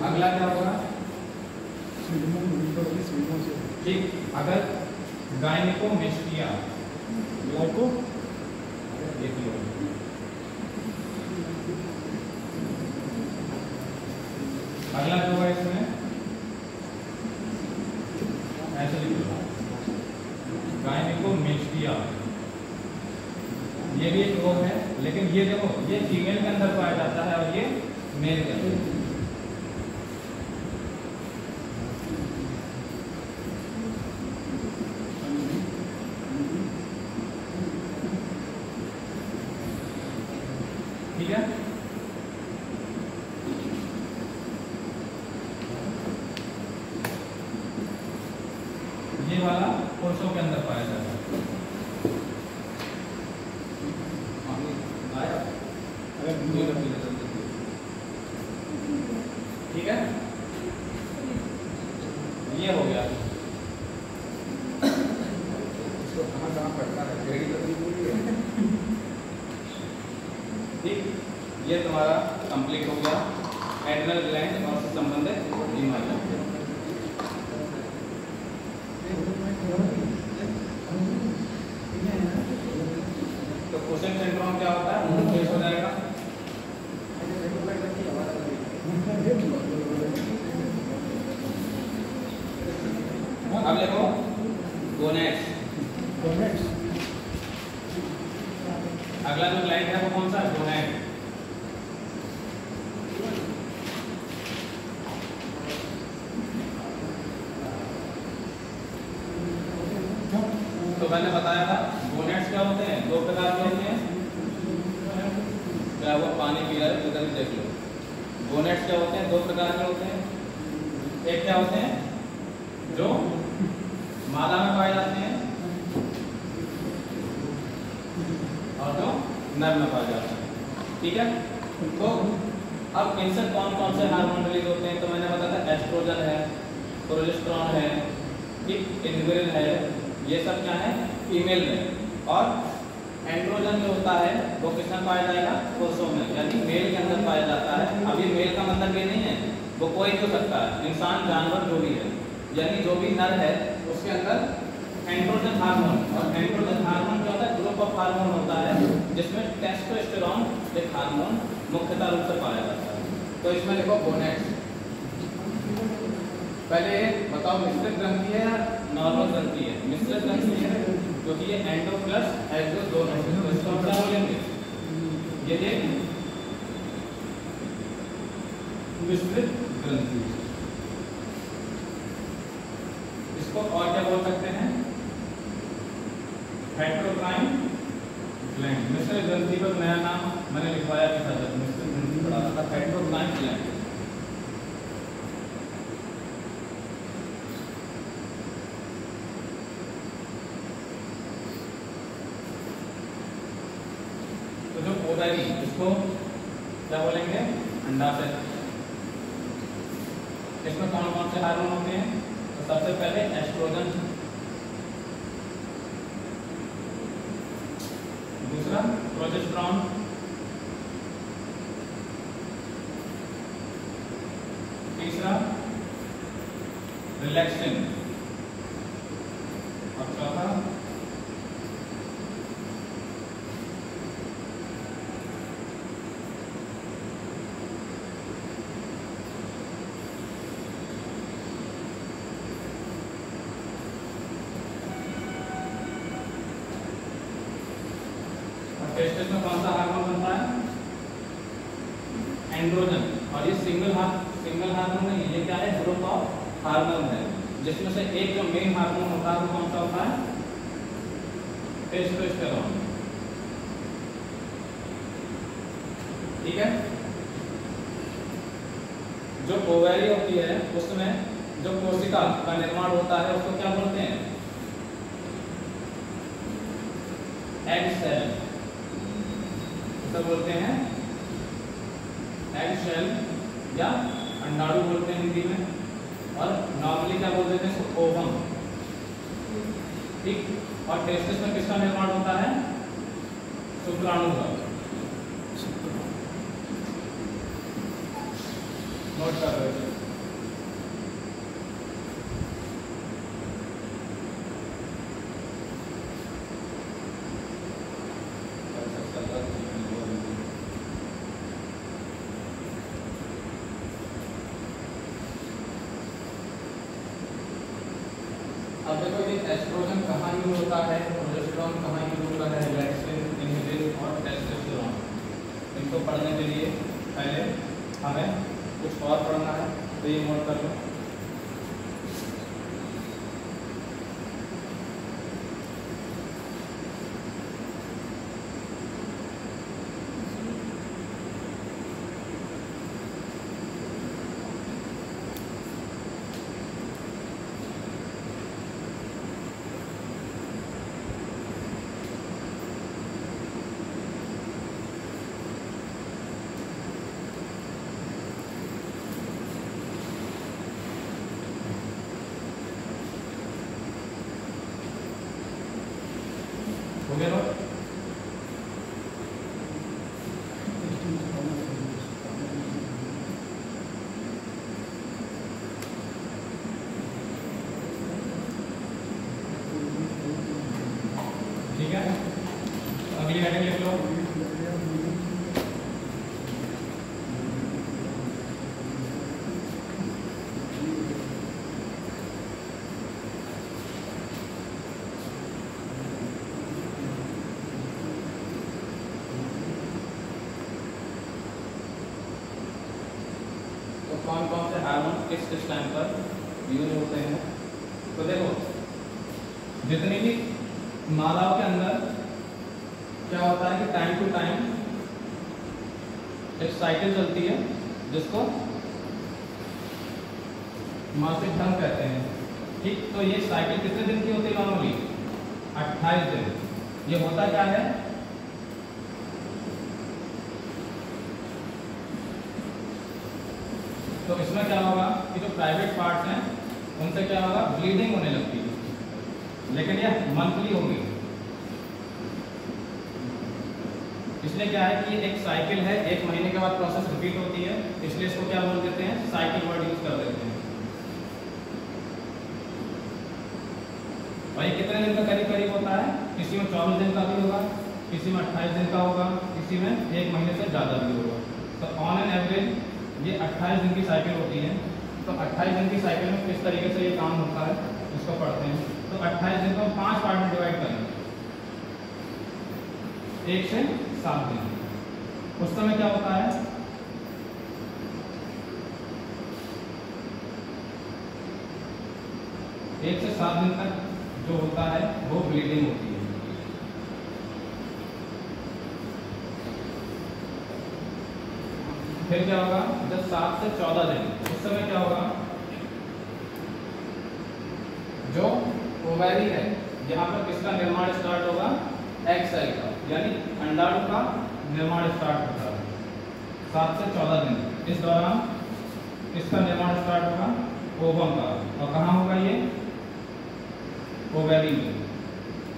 अगला क्या होगा? ठीक, अगर गायनिकोमेस्टिया लाइको देख लो, अगला जो है इसमें ऐसे लिख लो गायनिकोमेस्टिया, ये भी एक रोग है, लेकिन ये देखो ये फीमेल के अंदर पाया जाता है और ये मेल के अंदर। ठीक है, ये वाला पुरुषों के अंदर पाया जाता है। आया? ठीक है, ये हो गया। इसको कहाँ पड़ता है? ठीक, ये तुम्हारा कंप्लीट हो गया एड्रिनल ग्लैंड और उससे संबंधित बीमारियां। तो कुशन सिंड्रोम क्या होता है? मूड फ्रेश हो जाएगा। अब देखो गोनेट्स। अगला जो ग्लैंड है वो कौन सा है? गोनेट। तो मैंने बताया था गोनेट्स क्या होते हैं, दो प्रकार के होते हैं। क्या वो पानी पी रहा है, उधर भी देख लो। गोनेट्स क्या होते हैं? दो प्रकार के होते हैं। एक क्या होते हैं जो मादा में पाए जाते हैं और जो नर में पाए जाते हैं। ठीक है, तो अब इनसे कौन कौन से हार्मोन रिलीज होते हैं? तो मैंने बताया था एस्ट्रोजन है, प्रोजेस्टेरोन है, ठीक, इन्ग्रिल है, ये सब क्या है फीमेल में। और एंड्रोजन जो होता है वो किसमें पाया जाएगा? पुरुषों में, यानी मेल के अंदर पाया जाता है। अभी मेल का मतलब ये नहीं है वो कोई भी हो सकता है, इंसान जानवर जो भी है, यानी जो भी नर है उसके अंदर एंड्रोजन हार्मोन। और एंड्रोजन हार्मोन क्या होता है? ग्रुप ऑफ हार्मोन होता है जिसमें टेस्टोस्टेरोन एक हार्मोन मुख्यतः रूप से पाया जाता है। तो इसमें देखो गोनेट्स। पहले बताओ मिश्रित ग्रंथि है या नॉर्मल ग्रंथि है? मिश्रित ग्रंथि है क्योंकि ये एंडो प्लस एक्सो दोनों है। तो इसको हम क्या बोलेंगे? ये विस्तृत ग्रंथि। इसको और क्या बोल सकते हैं? हेटेरोक्राइन ग्लैंड। मिश्र ग्रंथि का नया नाम मैंने लिखवाया भी था जब मिश्र ग्रंथि पढ़ा था, हेटेरोक्राइन ग्लैंड। तो जो ओवरी, इसको क्या बोलेंगे? अंडाशय। इसमें कौन कौन से हार्मोन होते हैं? तो सबसे पहले एस्ट्रोजन, दूसरा प्रोजेस्टेरॉन, तीसरा रिलैक्सिन और चौथा टेस्टिस में कौन सा हार्मोन बनता है? एंड्रोजन। और ये सिंगल हार्मोन नहीं, ये क्या है? ग्रुप ऑफ हार्मोन है, जिसमें से एक जो मेन हार्मोन होता है वो कौन सा होता है? टेस्टोस्टेरोन। ठीक है। जो ओवरी होती है उसमें जो कोशिका का निर्माण होता है उसको क्या बोलते हैं? Egg cell. इसे बोलते हैं एग शेल या अंडाणु बोलते हैं हिंदी में, और नॉर्मली क्या बोल देते हैं इसको? ओवम। ठीक। और टेस्टिस में किसका निर्माण होता है? शुक्राणु का। नोट कर रहे थे। अब देखो ये एस्ट्रोजन कहाँ यूज होता है, प्रोजेस्टेरॉन कहाँ यूज होता है, रिलैक्सिन, इनहिबिन और टेस्टोस्टेरोन। इनको पढ़ने के लिए पहले हमें कुछ और पढ़ना है, तो ये नोट कर लो। हो गया नोट? ठीक है। अगली हेडिंग लिख लो। कौन कौन से हार्मोन किस किस टाइम पर यूज होते हैं? तो देखो, जितनी भी मादाओं के अंदर क्या होता है कि टाइम टू टाइम एक साइकिल चलती है जिसको मासिक धर्म कहते हैं। ठीक। तो ये साइकिल कितने दिन की होती है? नॉर्मली 28 दिन। ये होता क्या है? तो इसमें क्या होगा कि जो प्राइवेट पार्ट्स हैं उनसे क्या होगा? ब्लीडिंग होने लगती है, लेकिन यह मंथली होगी। इसलिए क्या है कि एक साइकिल है, 1 महीने के बाद प्रोसेस रिपीट होती है, इसलिए इसको क्या बोल देते हैं? साइकिल वर्ड यूज कर देते हैं। और ये कितने दिन का करीब करीब होता है? किसी में 24 दिन का भी होगा, किसी में 28 दिन का होगा, किसी में 1 महीने से ज़्यादा भी होगा। तो ऑन एन एवरेज ये 28 दिन की साइकिल होती है। तो 28 दिन की साइकिल में किस तरीके से ये काम होता है इसको पढ़ते हैं। तो 28 दिन को 5 पार्ट में डिवाइड करें, 1 से 7 दिन। उस समय क्या होता है? 1 से 7 दिन तक जो होता है वो ब्लीडिंग होती है। फिर क्या होगा, जब 7 से 14 दिन, उस समय क्या होगा, जो ओवरी है यहाँ पर किसका निर्माण स्टार्ट होगा, एग सेल का, यानी अंडाणु का निर्माण स्टार्ट होता है 7 से 14 दिन। इस दौरान किसका निर्माण स्टार्ट होगा, ओवम का। और कहाँ होगा ये, ओवरी में,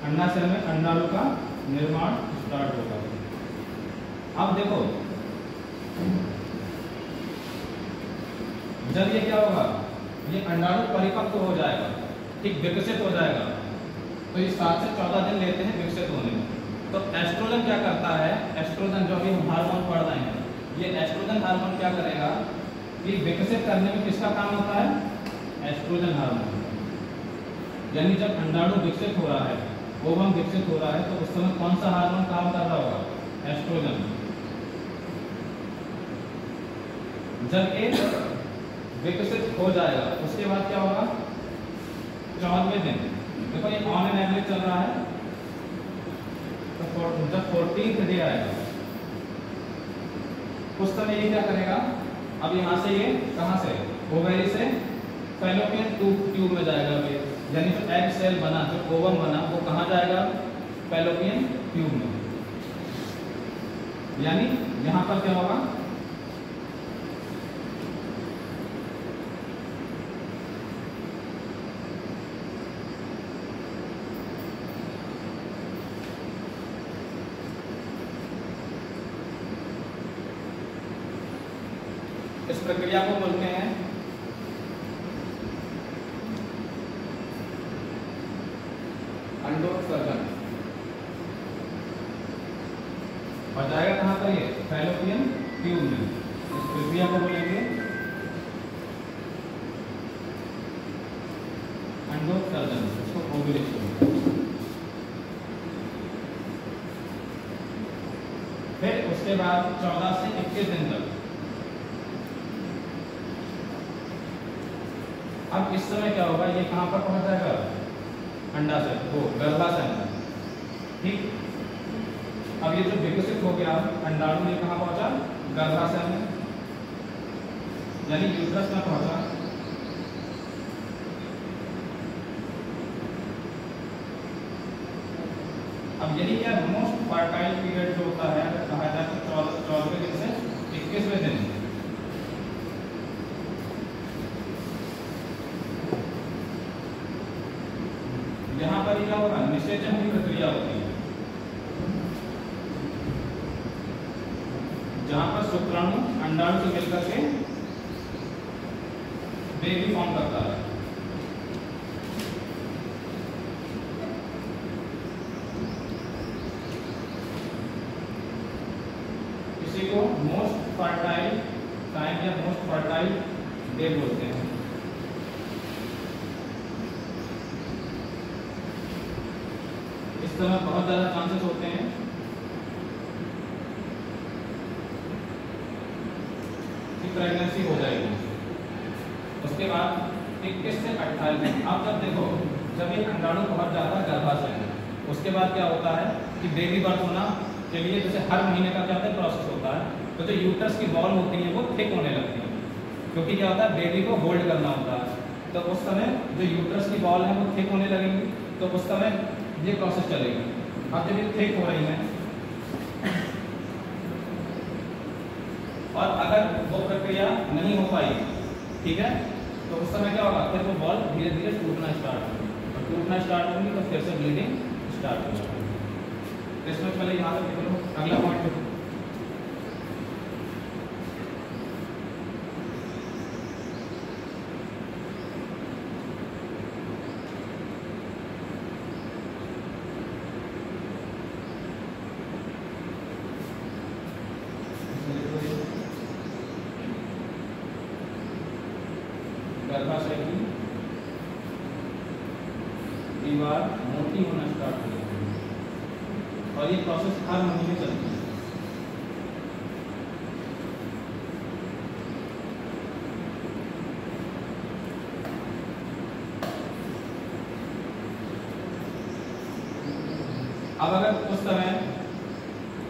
अंडा सेल में अंडाणु का निर्माण स्टार्ट होगा। अब देखो जब ये क्या होगा, ये अंडाणु परिपक्व हो जाएगा, ठीक विकसित हो जाएगा, तो ये 7 से 14 दिन लेते हैं विकसित होने में। तो एस्ट्रोजन क्या करता है, एस्ट्रोजन जो अभी हम हार्मोन पढ़ रहे हैं, ये एस्ट्रोजन हार्मोन क्या करेगा, ये विकसित करने में किसका काम होता है, एस्ट्रोजन हार्मोन। यानी जब अंडाणु विकसित हो रहा है, ओवम विकसित हो रहा है, तो उस समय कौन सा हार्मोन काम कर रहा होगा, एस्ट्रोजन। जब ये विकसित हो जाएगा उसके बाद क्या होगा, 14वें दिन, देखो ये ऑन एन एवरेज चल रहा है, तो जब 14th डे आएगा उस समय ये क्या करेगा, अब यहाँ से ये कहाँ से, ओवरी से फैलोपियन ट्यूब में जाएगा। यानी जो एग सेल बना, जो ओवम बना, वो कहाँ जाएगा, फैलोपियन ट्यूब में। यानी यहाँ पर क्या होगा, इस प्रक्रिया को बोलते हैं अंडोत्सर्जन। और जाएगा कहाँ पर, ये फैलोपियन ट्यूब में। इस प्रक्रिया को बोलेंगे अंडोत्सर्जन, इसको ओव्यूलेशन। फिर उसके बाद 14 से 21 दिन तक, अब इस समय क्या होगा, ये कहाँ पर पहुंच जाएगा, अंडा से वो गर्भाशय में, ठीक। अब ये जो विकसित हो गया अंडाणु, ये कहाँ पहुंचा, गर्भाशय में, यानी यूट्रस में पहुंचा। अब यही क्या मोस्ट फर्टाइल पीरियड जो होता है, अगर कहा जाए तो 14वें दिन से 21वें दिन। यहाँ पर क्या होगा, निषेचन की प्रक्रिया होती है, जहाँ पर शुक्राणु अंडाणु से मिलकर के बेबी फॉर्म करता है। इसी को मोस्ट फर्टाइल टाइम या मोस्ट फर्टाइल डे बोलते हैं। इस समय बहुत ज़्यादा चांसेस होते हैं कि प्रेगनेंसी हो जाएगी। उसके बाद 21 से 28 दिन। अब जब देखो, जब ये अंडाणु पहुंच जाता है गर्भाशय में, उसके बाद क्या होता है कि बेबी बर्थ होना के लिए जैसे हर महीने का क्या होता है प्रोसेस होता है, तो जो यूट्रस की बॉल होती है वो थिक होने लगती है, क्योंकि क्या होता है बेबी को होल्ड करना होता है। तो उस समय जो यूट्रस की बॉल है वो थिक होने लगेंगी, तो उस समय ये प्रोसेस चलेगी। अब जब ये थिक हो रही है और अगर वो प्रक्रिया नहीं हो पाई, ठीक है, तो उस समय क्या होगा, फिर वो बॉल धीरे धीरे टूटना स्टार्ट होगी, और टूटना स्टार्ट होगी तो फिर से ब्लीडिंग स्टार्ट हो जाएगी। इसमें पहले यहाँ तक निकलो, अगला पॉइंट देखो। गर्भाशय की दीवार मोटी होना स्टार्ट हो जाती है और ये प्रोसेस हर महीने चलती है। अब अगर उस समय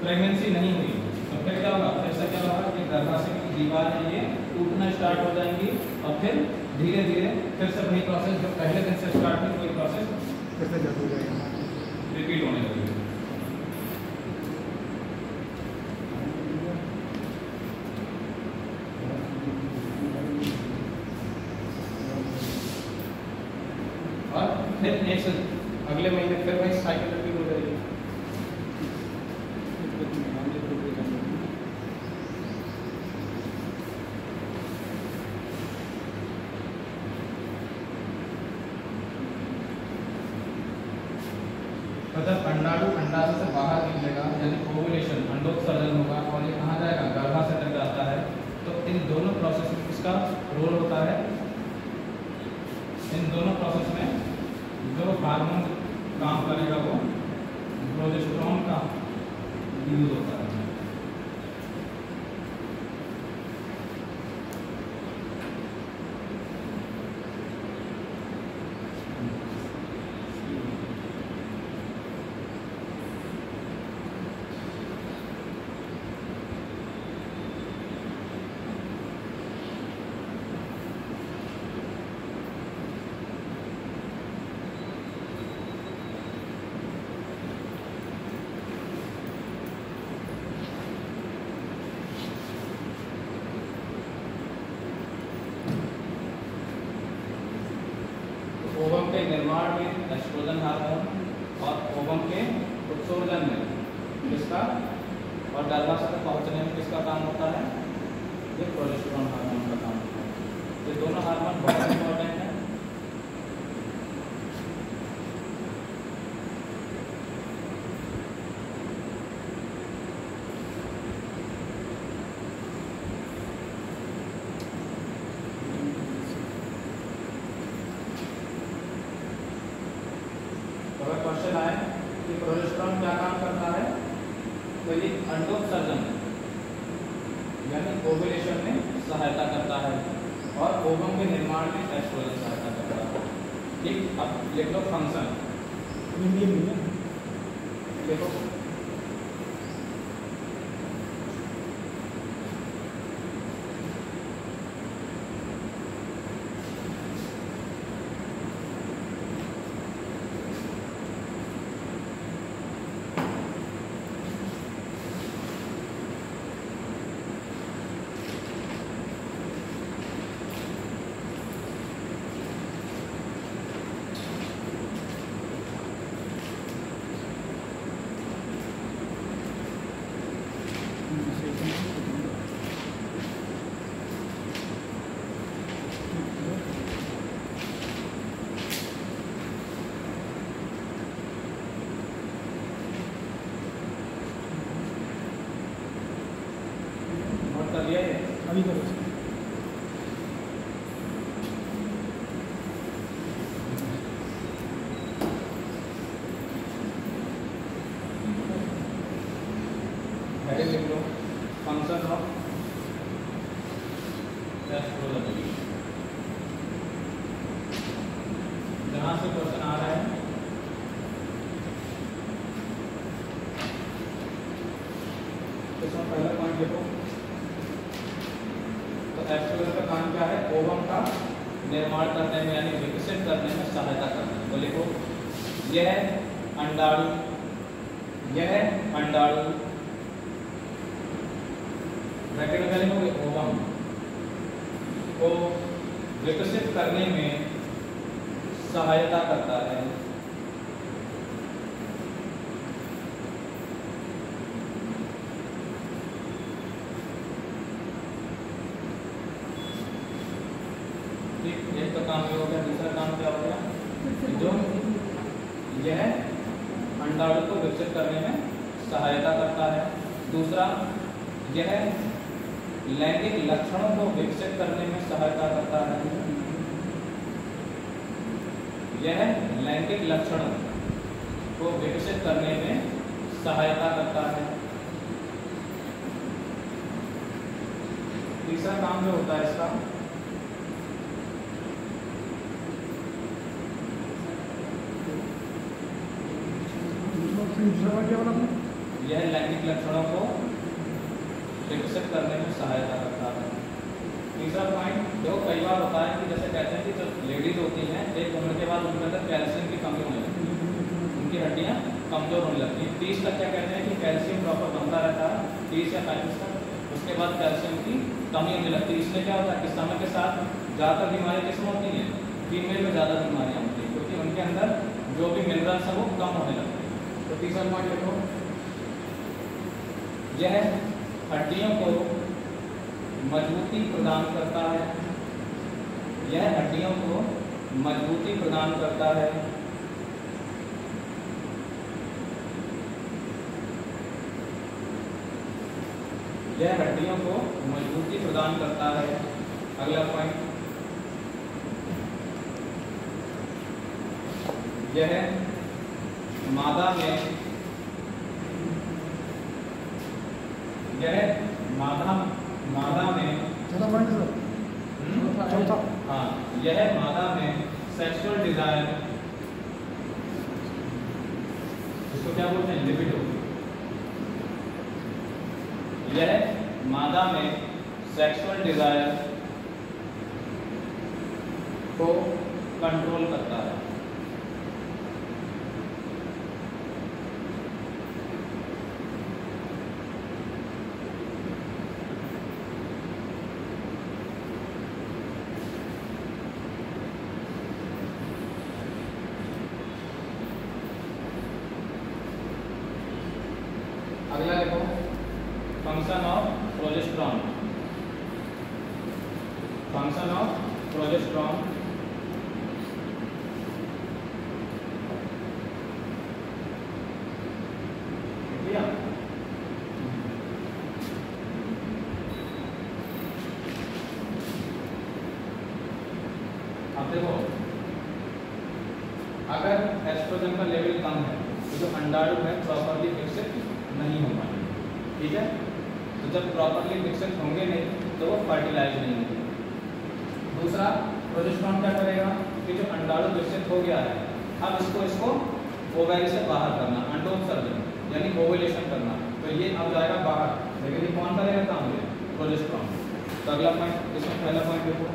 प्रेगनेंसी नहीं हुई तो फिर क्या होगा, फिर से क्या होगा कि गर्भाशय की दीवार है ये टूटना स्टार्ट हो जाएंगी और फिर धीरे धीरे फिर से वही प्रोसेस जो पहले दिन से स्टार्ट हुई वही प्रोसेस कैसे जाता हो जाएगा। रिपीट होने लगेगी। और फिर नेक्स्ट अगले महीने फिर वही साइकिल रिपीट हो जाएगी। मतलब अंडाणु अंडाशय से बाहर निकलेगा यानी ओवुलेशन अंडोत्सर्जन होगा और ये कहाँ जाएगा, गर्भाशय तक जाता है। तो इन दोनों प्रोसेस में किसका रोल होता है, इन दोनों प्रोसेस में जो हार्मोन काम करेगा वो प्रोजेस्टेरोन का यूज होता है। ओवम के निर्माण में एस्ट्रोजन हार्मोन और ओवम के उत्सर्जन में किसका और गर्भाशय तक पहुंचने में किसका काम होता है, ये प्रोजेस्टेरोन हार्मोन का काम होता है। ये दोनों हार्मोन बहुत इंपॉर्टेंट है। अगर क्वेश्चन आए कि प्रोजेस्टेरोन क्या काम करता है, तो ये अंडोत्सर्जन यानी ओवुलेशन में सहायता करता है और ओवम के निर्माण में एस्ट्रोजन सहायता करता है। ठीक, अब लिख लो फंक्शन, देखो कर लिया है अभी करो। हेडिंग लिख लो, फंक्शन ऑफ एस्ट्रोजन। जहां से क्वेश्चन आ रहा है इसमें पहला पॉइंट देखो, तो एस्ट्रोजन का काम क्या है, ओवम का निर्माण करने में यानी विकसित करने में सहायता करना है। तो लिखो यह अंडाणु, यह अंडाणु ब्रैकेट में लिखोगे ओवम को विकसित करने में सहायता करता है। एक तो काम ये हो गया, दूसरा काम क्या हो गया, जो यह अंडाणु को विकसित करने में सहायता करता है। दूसरा, यह लैंगिक लक्षणों को विकसित करने में सहायता करता है। यह लैंगिक लक्षणों को विकसित करने में सहायता करता है। तीसरा काम जो होता है इसका, फिर दूसरा पॉइंट क्या बोला आपने? यह लैंगिक लक्षणों को विकसित करने में सहायता करता है। तीसरा पॉइंट जो कई बार होता है कि जैसे कहते हैं कि जो लेडीज होती हैं एक उम्र के बाद उनके अंदर कैल्शियम की कमी होने लगती है, उनकी हड्डियाँ कमजोर होने लगती हैं। 30 तक क्या कहते हैं कि कैल्शियम प्रॉपर बनता रहता है, 30 या 35 तक, उसके बाद कैल्शियम की कमी होने लगती है। इसमें क्या होता है कि समय के साथ ज़्यादातर बीमारियाँ किसमें होती हैं? फीमेल में ज़्यादा बीमारियाँ होती हैं, क्योंकि उनके अंदर जो भी मिनरल्स हैं वो कम होने लगते हैं। तो तीसरा पॉइंट देखो, यह हड्डियों को मजबूती प्रदान करता है, यह हड्डियों को मजबूती प्रदान करता है। यह हड्डियों को मजबूती प्रदान करता है। अगला पॉइंट, यह मादा में चौथा पॉइंट सर। चौथा। हाँ, यह मादा में सेक्सुअल डिजायर, इसको क्या बोलते हैं? लिबिडो। यह मादा में सेक्सुअल डिजायर को कंट्रोल करता है। अगला देखो, function of progesterone. Function of progesterone, अब देखो, अगर एस्ट्रोजन का लेवल कम है तो जो अंडाणु है प्रॉपर्ली विकसित नहीं हो पाएंगे, ठीक है? तो जब प्रॉपर्ली विकसित होंगे नहीं तो वो फर्टिलाइज नहीं होंगे। दूसरा, प्रोजेस्टेरॉन क्या करेगा कि जो अंडाणु विकसित हो गया है, अब इसको ओवरी से बाहर करना, अंडोत्सर्जन यानी ओवुलेशन करना, तो ये अब जाएगा बाहर, लेकिन ये कौन करेगा काम? ये प्रोजेस्टेरॉन। तो अगला पॉइंट, इसमें पहला पॉइंट देखो,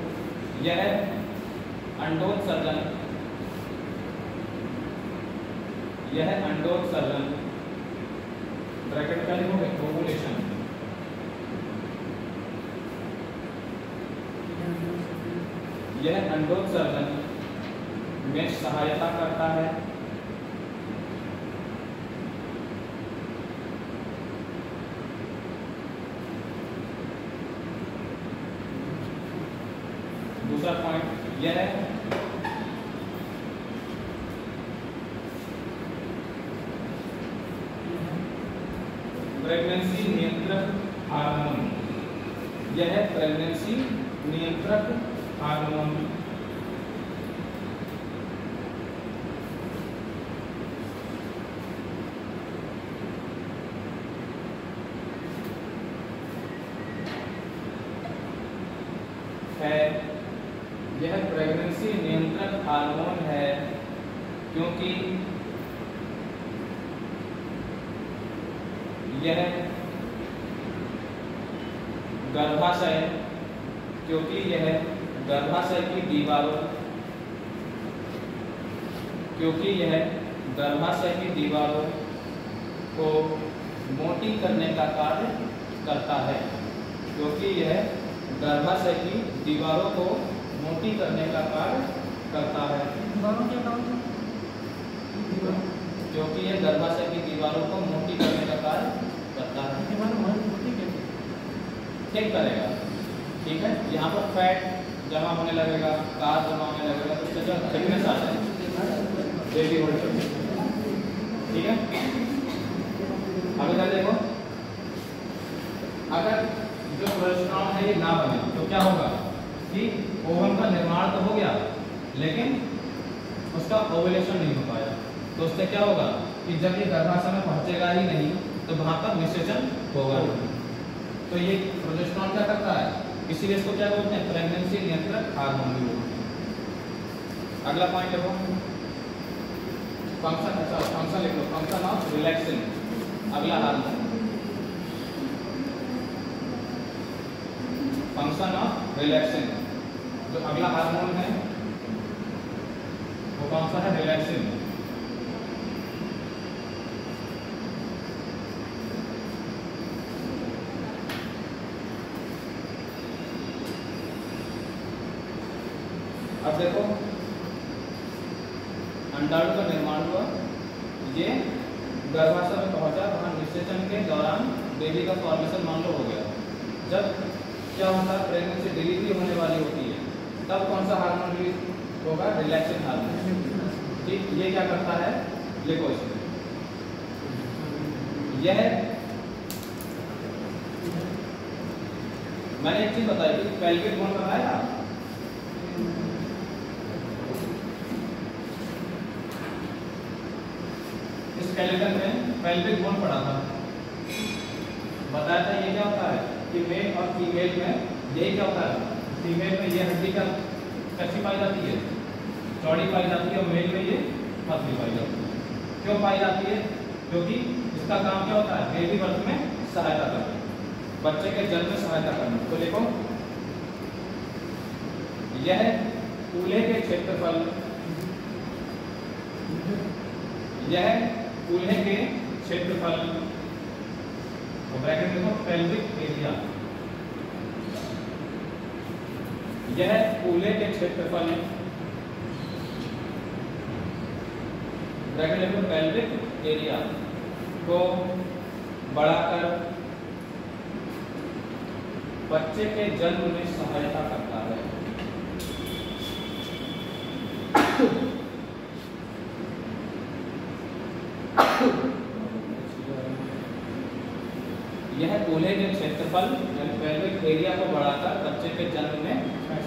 यह अंडोत्सर्जन, यह अंडोत्सर्जन ब्रैकेट का लिखोगे ओवुलेशन, यह अंडोत्सर्जन में सहायता करता है। दूसरा पॉइंट यह है प्रेगनेंसी नियंत्रक हार्मोन, यह है प्रेगनेंसी नियंत्रक हार्मोन। है, यह प्रेगनेंसी नियंत्रक हार्मोन है क्योंकि यह गर्भाशय, क्योंकि यह गर्भाशय की दीवारों, क्योंकि यह गर्भाशय की दीवारों को मोटी करने का कार्य करता है, क्योंकि यह गर्भाशय की दीवारों को मोटी करने का कार्य करता है। दीवारों क्या काम है? क्योंकि यह गर्भाशय की दीवारों को मोटी करने का कार्य करता है। दीवारों मोटी कैसे? ठीक करेगा, ठीक है? यहाँ पर फैट जमा होने लगेगा, कार्ब जमा होने लगेगा, तो उससे जो थिकनेस आ जाए बेबी होल्ड, ठीक है? अब इधर देखो, अगर जो प्रोजेस्टेरॉन है ये ना बने तो क्या होगा कि ओवम का निर्माण तो हो गया लेकिन उसका ओवुलेशन नहीं हो पाया, तो उससे क्या होगा कि जब ये गर्भाशय में पहुंचेगा ही नहीं तो वहां पर निषेचन होगा नहीं। तो ये प्रोजेस्टेरॉन क्या करता है, इसीलिए इसको क्या बोलते हैं? प्रेगनेंसी नियंत्रक हार्मोन भी बोलते हैं। अगला पॉइंट देखो, फंक्शन, अच्छा फंक्शन लिख लो, फंक्शन ऑफ रिलैक्सिन, अगला हार्मोन, फंक्शन ऑफ रिलैक्सिन, जो अगला हार्मोन है वो कौन सा है? रिलैक्सिन। अब देखो अंडाणु का निर्माण हुआ, ये गर्भाशय में पहुंचा, वहां निषेचन के दौरान बेबी का फॉर्मेशन मान लो हो गया। जब क्या होता है, प्रेगनेंसी डिलीवरी होने वाली होती है, तब कौन सा हार्मोन रिलीज होगा? Relaxin hormone. ठीक, ये क्या करता है? लिखो इसमें, यह मैंने एक चीज बताई थी, पेल्विक बोन बताया, स्केलेटन में पेल्विक बोन पढ़ा था, बताया था ये क्या होता है कि मेल और फीमेल में यही क्या होता है, फीमेल में ये हड्डी का कैसी पाई जाती है? चौड़ी पाई जाती है, और मेल में ये पतली पाई जाती है। क्यों पाई जाती है? क्योंकि इसका काम क्या होता है? बेबी बर्थ में सहायता करना, बच्चे के जन्म में सहायता करना। तो देखो यह कूल्हे के क्षेत्रफल, यह कूल्हे के क्षेत्रफल, ब्रैकेट देखो पेल्विक एरिया, यह कूल्हे के क्षेत्रफल, ब्रैकेट देखो पेल्विक एरिया को बढ़ाकर बच्चे के जन्म में सहायता करता है। यह कूल्हे के क्षेत्रफल यानी पेल्विक एरिया को बढ़ाकर बच्चे के जन्म में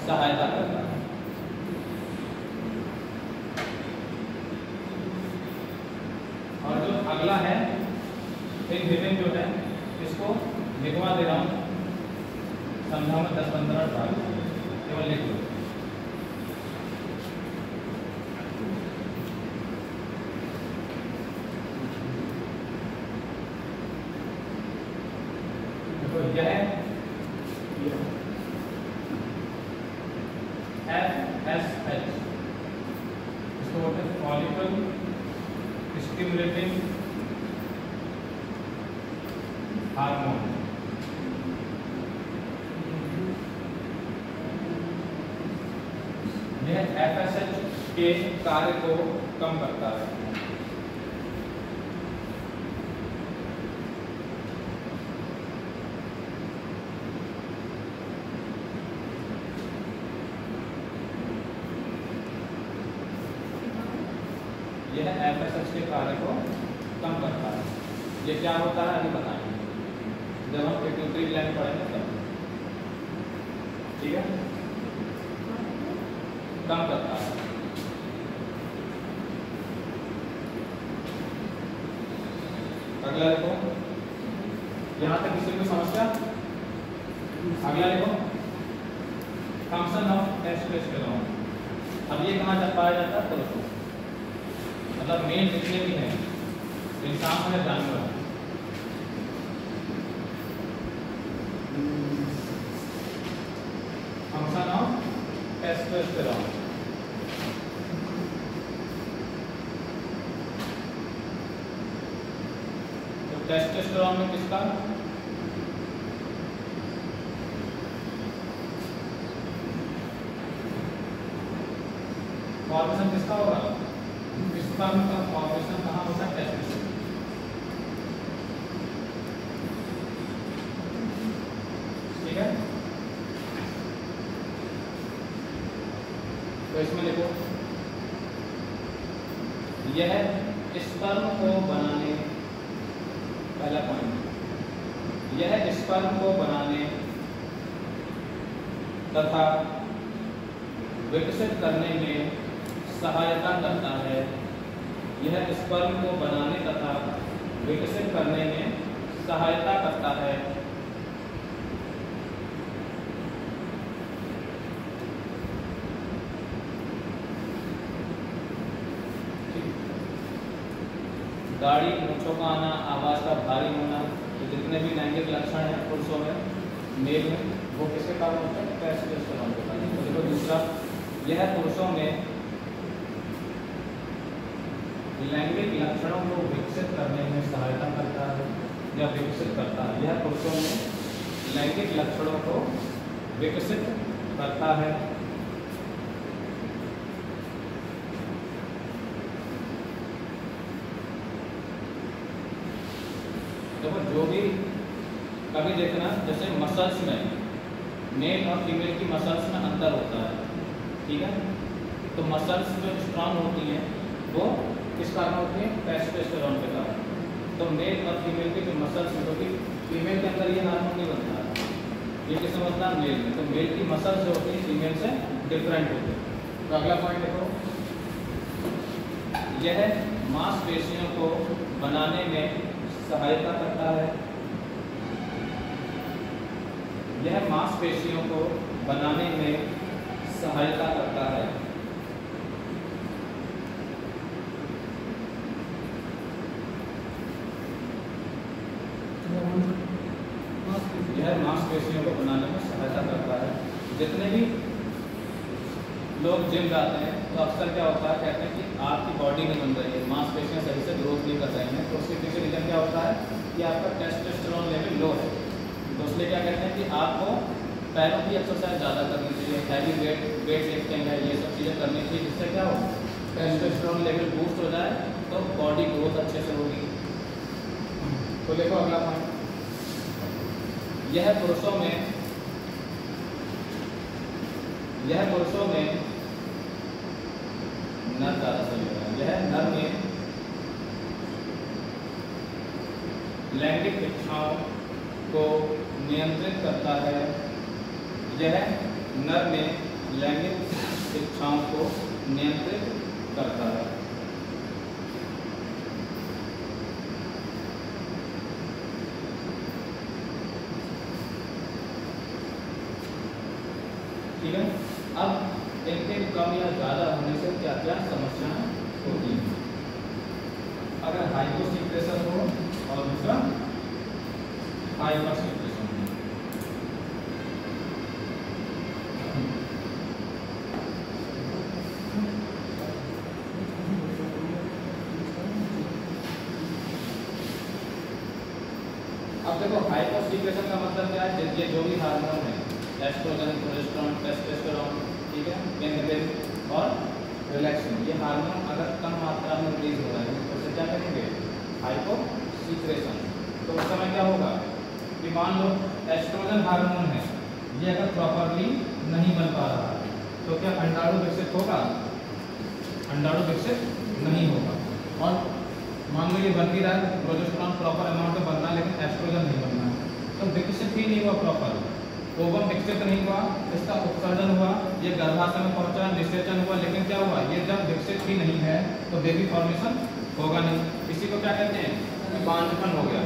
सहायता करता है। और जो अगला है इनहिबिन जो है, इसको लिखवा दे रहा हूं, समझाओ में 10-15 बार केवल लिख दो। यह FSH, इसको बोलते हैं फॉलिकल स्टिमुलेटिंग हार्मोन। यह FSH के कार्य को कम करता है। यह FSH के कार्य को कम करता है। ये क्या होता है अभी बताएंगे जब हम पिट्यूटरी ग्लैंड पढ़ेंगे तब, ठीक है? कम करता है। अगला देखो, यहां तक किसी को समस्या? अगला देखो, फंक्शन ऑफ टेस्टोस्टेरोन। अब ये कहाँ जब पाया जाता है? पुरुषों, मतलब मेल जितने भी हैं, इंसान है जानवर, फंक्शन ऑफ टेस्टोस्टेरोन। तो टेस्टोस्टेरोन में किसका? फॉर्मेशन किसका होगा? स्पर्म का फॉर्मेशन कहाँ होता है? टेस्टिस। ठीक है, तो इसमें देखो, यह स्पर्म को बनाने, पहला पॉइंट, यह स्पर्म को बनाने तथा विकसित करने में सहायता करता है। यह स्पर्म को बनाने तथा विकसित करने में सहायता करता है। दाढ़ी, मूंछों का आना, आवाज़ का भारी होना, तो जितने भी लैंगिक लक्षण हैं पुरुषों में, मेल में, वो किसके कारण होते हैं? टेस्टोस्टेरोन के कारण। तो देखो दूसरा, यह पुरुषों में लैंगिक लक्षणों को विकसित करने में सहायता करता है या विकसित करता है। यह पुरुषों में लैंगिक लक्षणों को विकसित करता है। देखो जो भी कभी देखना, जैसे मसल्स में मेल और फीमेल की मसल्स में अंतर होता है, ठीक है? तो मसल्स जो स्ट्रांग होती हैं वो किस कारण होती है? टेस्टोस्टेरोन के कारण। तो मेल और फीमेल के जो मसल्स हैं, क्योंकि फीमेल के अंदर ये हार्मोन नहीं बनता है, ये किसमें बनता है? मेल में। तो मेल की मसल्स जो होती है फीमेल से डिफरेंट होती है। तो अगला पॉइंट देखो, यह मांसपेशियों को बनाने में सहायता करता है। यह मांसपेशियों को बनाने में सहायता करता है। यह मांसपेशियों को बनाने में सहायता करता है। जितने भी लोग जिम जाते हैं तो अक्सर क्या होता है, कहते हैं कि आपकी बॉडी नहीं बन रही है, मांसपेशियां सही से ग्रोथ नहीं कर रही हैं, तो उसके पीछे रीजन क्या होता है कि आपका टेस्टोस्टेरोन लेवल लो है। तो इसलिए क्या कहते हैं कि आपको पैरों की एक्सरसाइज ज़्यादा करनी चाहिए, हैवी वेट लिफ्टिंग है, ये सब चीज़ें करनी चाहिए, जिससे क्या हो, टेस्टोस्टेरोन लेवल बूस्ट हो जाए तो बॉडी ग्रोथ अच्छे से होगी। तो देखो अगला पॉइंट, यह पुरुषों में नर ज़्यादा सही होगा। यह नर में लैंगिक इच्छाओं को नियंत्रित करता है। यह नर में लैंगिक इच्छाओं को नियंत्रित करता है। ठीक है? अब इनके कम या ज़्यादा होने से क्या क्या समस्याएं होती हैं? अगर हाइपोसिक्रेशन हो और दूसरा हाइपरसिक्रेशन हो। अब देखो हाइपोसिक्रेशन का मतलब क्या है? ये जो भी हार्मोन है, एस्ट्रोजन, प्रोजेस्टेरोन, टेस्टोस्टेरोन, ठीक है, इंद्रिन और रिलैक्सिन, ये हार्मोन अगर कम मात्रा में रिलीज हो रहा है तो उससे क्या करेंगे? हाइपोसिक्रेशन। तो उस समय क्या होगा कि मान लो एस्ट्रोजन हार्मोन है, ये अगर प्रॉपरली नहीं बन पा रहा है तो क्या अंडाणु विकसित होगा? अंडाणु विकसित नहीं होगा। और मान लो ये बन भी रहा है, प्रोजेस्टेरोन प्रॉपर अमाउंट में बनना है लेकिन एस्ट्रोजन नहीं बनना है, तो विकसित ही नहीं हुआ प्रॉपर, ओवम विकसित नहीं हुआ, इसका उत्सर्जन हुआ, ये गर्भाशय में पहुंचा, निषेचन हुआ, लेकिन क्या हुआ? ये जब विकसित ही नहीं है तो बेबी फॉर्मेशन होगा नहीं। इसी को क्या कहते हैं? बांझपन हो गया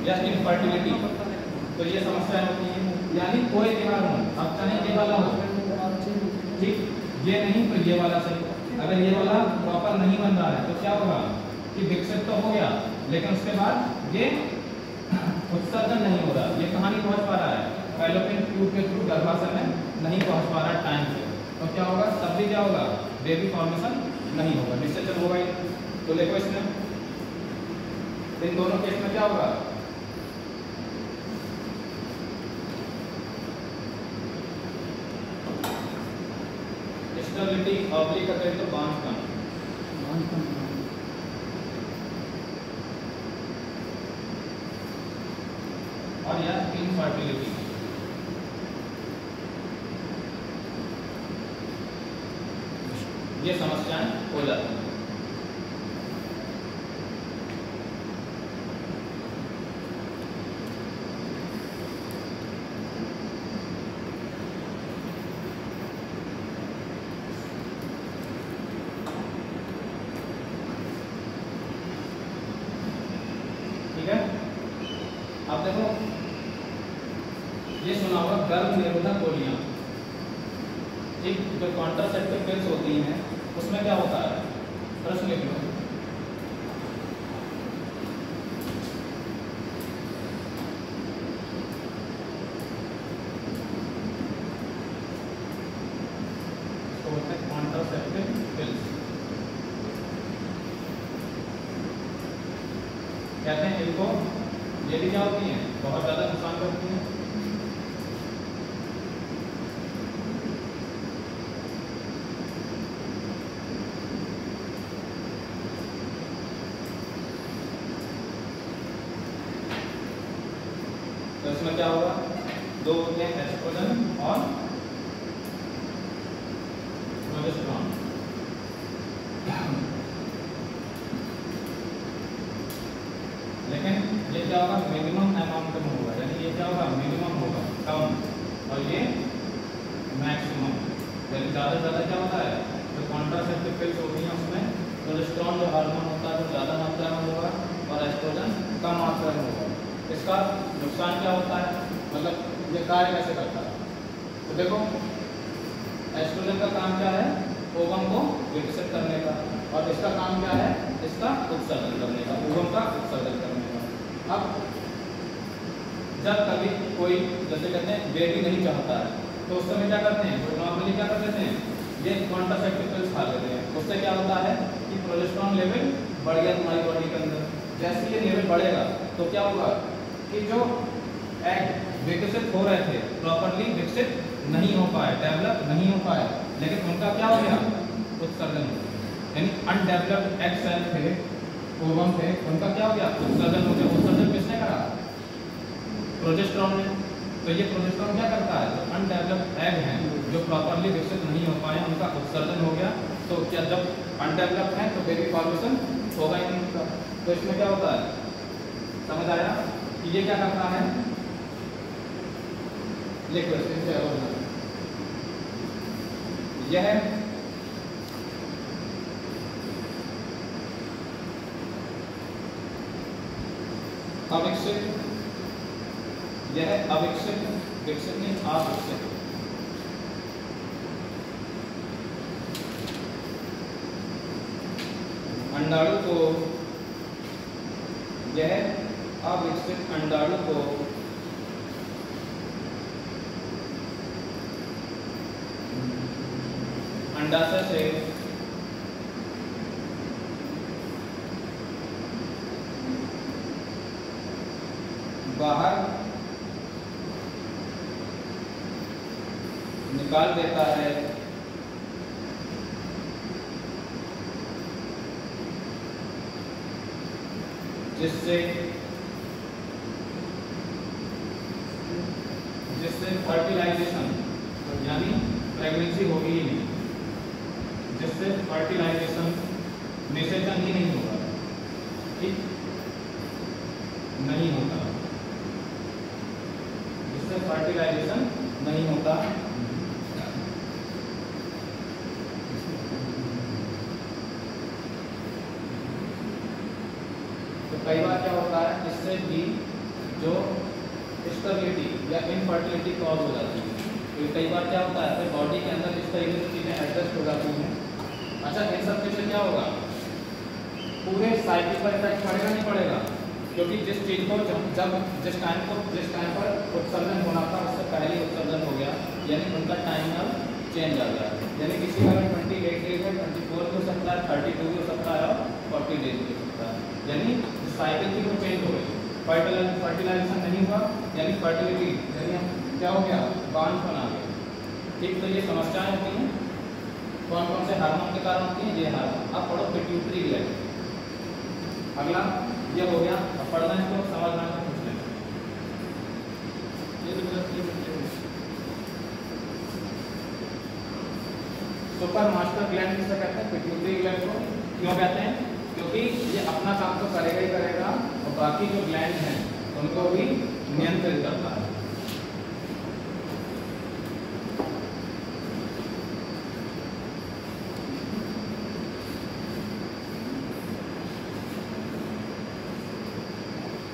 या इनफर्टिलिटी। तो ये समस्या होती है। यानी कोई भी हार्मोन, अब चाहे ये वाला हो, ठीक, ये नहीं तो ये वाला सही, अगर ये वाला प्रॉपर नहीं बन रहा है तो क्या होगा कि विकसित तो हो गया लेकिन उसके बाद ये उत्सर्जन नहीं हो रहा, ये कहाँ नहीं पहुँच पा रहा है? फैलोपियन ट्यूब के थ्रू गर्भाशय में नहीं पहुंच पा रहा टाइम से, तो क्या होगा? तब भी क्या होगा? बेबी फॉर्मेशन नहीं होगा, निषेचन होगा ही। तो देखो इसमें इन दोनों केस में क्या होगा? स्टेबिलिटी ऑब्लिक करें तो बांझपन, और या इनफर्टिलिटी। ये समस्याएं हो जाती हैं। ठीक है? अब देखो ये सुना होगा गर्भ निरोधक गोलियां, ठीक, जो कॉन्ट्रासेप्टिव पिल्स होती हैं उसमें क्या होता है? प्रश्न लिख लो। कहते हैं इनको, ये भी क्या होती हैं, बहुत ज़्यादा नुकसान करती हैं। तो इसमें क्या होगा, दो होते हैं एस्ट्रोजन और प्रोजेस्टेरॉन। लेकिन ये क्या होगा, मिनिमम अमाउंट में होगा, यानी ये क्या होगा, मिनिमम होगा, कम, और ये मैक्सिमम। यानी ज़्यादा से ज़्यादा क्या होता है, जो कॉन्ट्रासेप्टिव पिल्स होती हैं उसमें प्रोजेस्टेरॉन जो हार्मोन होता है वो ज़्यादा मात्रा में होगा और एस्ट्रोजन कम मात्रा में होगा। इसका नुकसान क्या होता है, मतलब ये कार्य कैसे करता है। तो देखो, एस्ट्रोजन का काम क्या है, ओवम को विकसित करने का, और इसका काम क्या है, इसका उत्सर्जन करने का, ओवम का उत्सर्जन करने का। अब जब कभी कोई जैसे कहते हैं बेबी नहीं चाहता है, तो उस समय क्या करते हैं, तो नॉर्मली क्या कर देते हैं, ये कॉन्ट्रासेप्टिव पिल्स खा लेते हैं। उससे क्या होता है कि प्रोजेस्टेरॉन लेवल बढ़ गया तुम्हारी बॉडी के अंदर। जैसे ये लेवल बढ़ेगा तो क्या होगा कि जो एग विकसित हो रहे थे प्रॉपरली विकसित नहीं हो पाए, डेवलप नहीं हो पाए, लेकिन उनका क्या हो गया, उत्सर्जन हो गया। यानी अनडेवलप्ड एग सेल थे, ओवम थे, उनका क्या हो गया, उत्सर्जन हो गया। उत्सर्जन किसने करा, प्रोजेस्टेरॉन ने। तो ये प्रोजेस्टेरॉन क्या करता है, जो अनडेवलप्ड एग हैं, जो प्रॉपरली विकसित नहीं हो पाए, उनका उत्सर्जन हो गया। तो क्या जब अनडेवलप्ड है तो बेबी फॉर्मेशन होगा ही नहीं उनका। तो इसमें क्या होता है, समझ आया कि ये क्या करता है, लिक्विड यह अविकसित, यह अविकसित, विकसित नहीं अविकसित, अंडाणु को, यह अविकसित अंडाणु को अंडाशय से बाहर निकाल देता है, जिससे फर्टिलाइजेशन यानी प्रेगनेंसी होगी ही नहीं, जिससे फर्टिलाइजेशन निषेचन ही नहीं होगा, ठीक नहीं होता, जिससे फर्टिलाइजेशन नहीं होता। तो कई बार क्या होता है, इससे भी जो स्टेबिलिटी या इनफर्टिलिटी कॉज हो जाती है। तो कई बार क्या होता है, फिर बॉडी के अंदर इस तरीके से चीज़ें एडजस्ट हो जाती हैं। अच्छा, इन सब चीज़ से क्या होगा, पूरे साइकिल पर इफेक्ट पड़ेगा नहीं पड़ेगा, क्योंकि जिस चीज़ को जिस टाइम पर उत्सर्जन होना था उससे पहले उत्सर्जन हो गया, यानी उनका टाइम अब चेंज आ गया। यानी किसी का 28 डेज है, 24 हो सकता है, 32 हो सकता है और 40 डेज हो सकता है। यानी साइकिल की वो चेंज हो गई, फर्टिलाइजेशन नहीं हुआ, यानी फर्टिलिटी यानी क्या हो गया, बांझपन आ गया। ठीक, तो ये समस्याएं होती हैं। कौन कौन से हार्मोन के कारण होती हैं, ये हार्मोन। अब पढ़ो पिट्यूटरी ग्लैंड। अगला ये हो गया, अब पढ़ना है तो समझना है तो पूछ लेना। सुपर मास्टर ग्लैंड किसे कहते हैं, पिट्यूटरी ग्लैंड को। क्यों कहते हैं, क्योंकि ये अपना काम तो करेगा ही करेगा और बाकी जो ग्लैंड हैं उनको भी नियंत्रित करता है।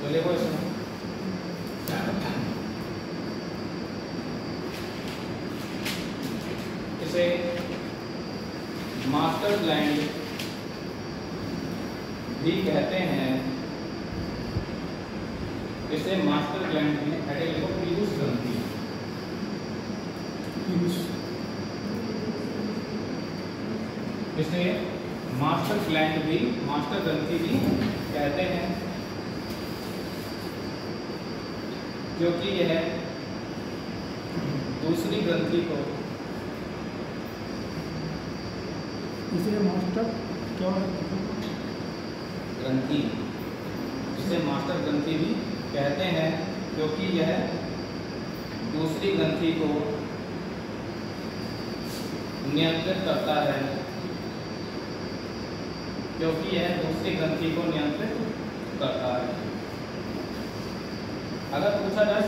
तो देखो इसमें इसे मास्टर ग्लैंड भी कहते हैं, इसे मास्टर ग्लैंड भी हेडेल को पीयूष ग्रंथि, इसे मास्टर ग्लैंड भी, मास्टर ग्रंथि भी कहते हैं। क्योंकि यह दूसरी ग्रंथि को इसे मास्टर क्या ग्रंथि, जिसे मास्टर ग्रंथि भी कहते हैं, क्योंकि यह दूसरी ग्रंथि को नियंत्रित करता है, क्योंकि यह दूसरी ग्रंथि को नियंत्रित करता है। अगर पूछा जाए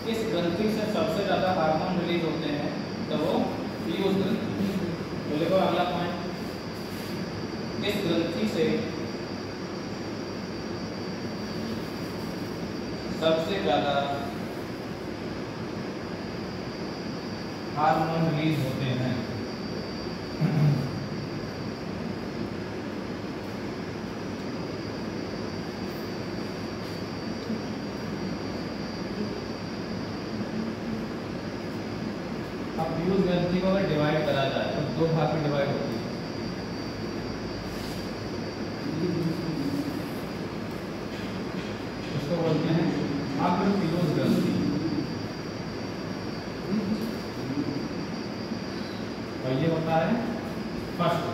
किस ग्रंथि से सबसे ज़्यादा हार्मोन रिलीज होते हैं, तो वो पीयूष ग्रंथि। तो देखो अगला पॉइंट, किस ग्रंथि से सबसे ज़्यादा हार्मोन रिलीज होते हैं? अब पीयूष ग्रंथि को अगर डिवाइड करा जाए तो दो भाग में डिवाइड होती है। उसको बोलते हैं अग्र पीयूष ग्रंथि, और ये होता है फर्स्ट।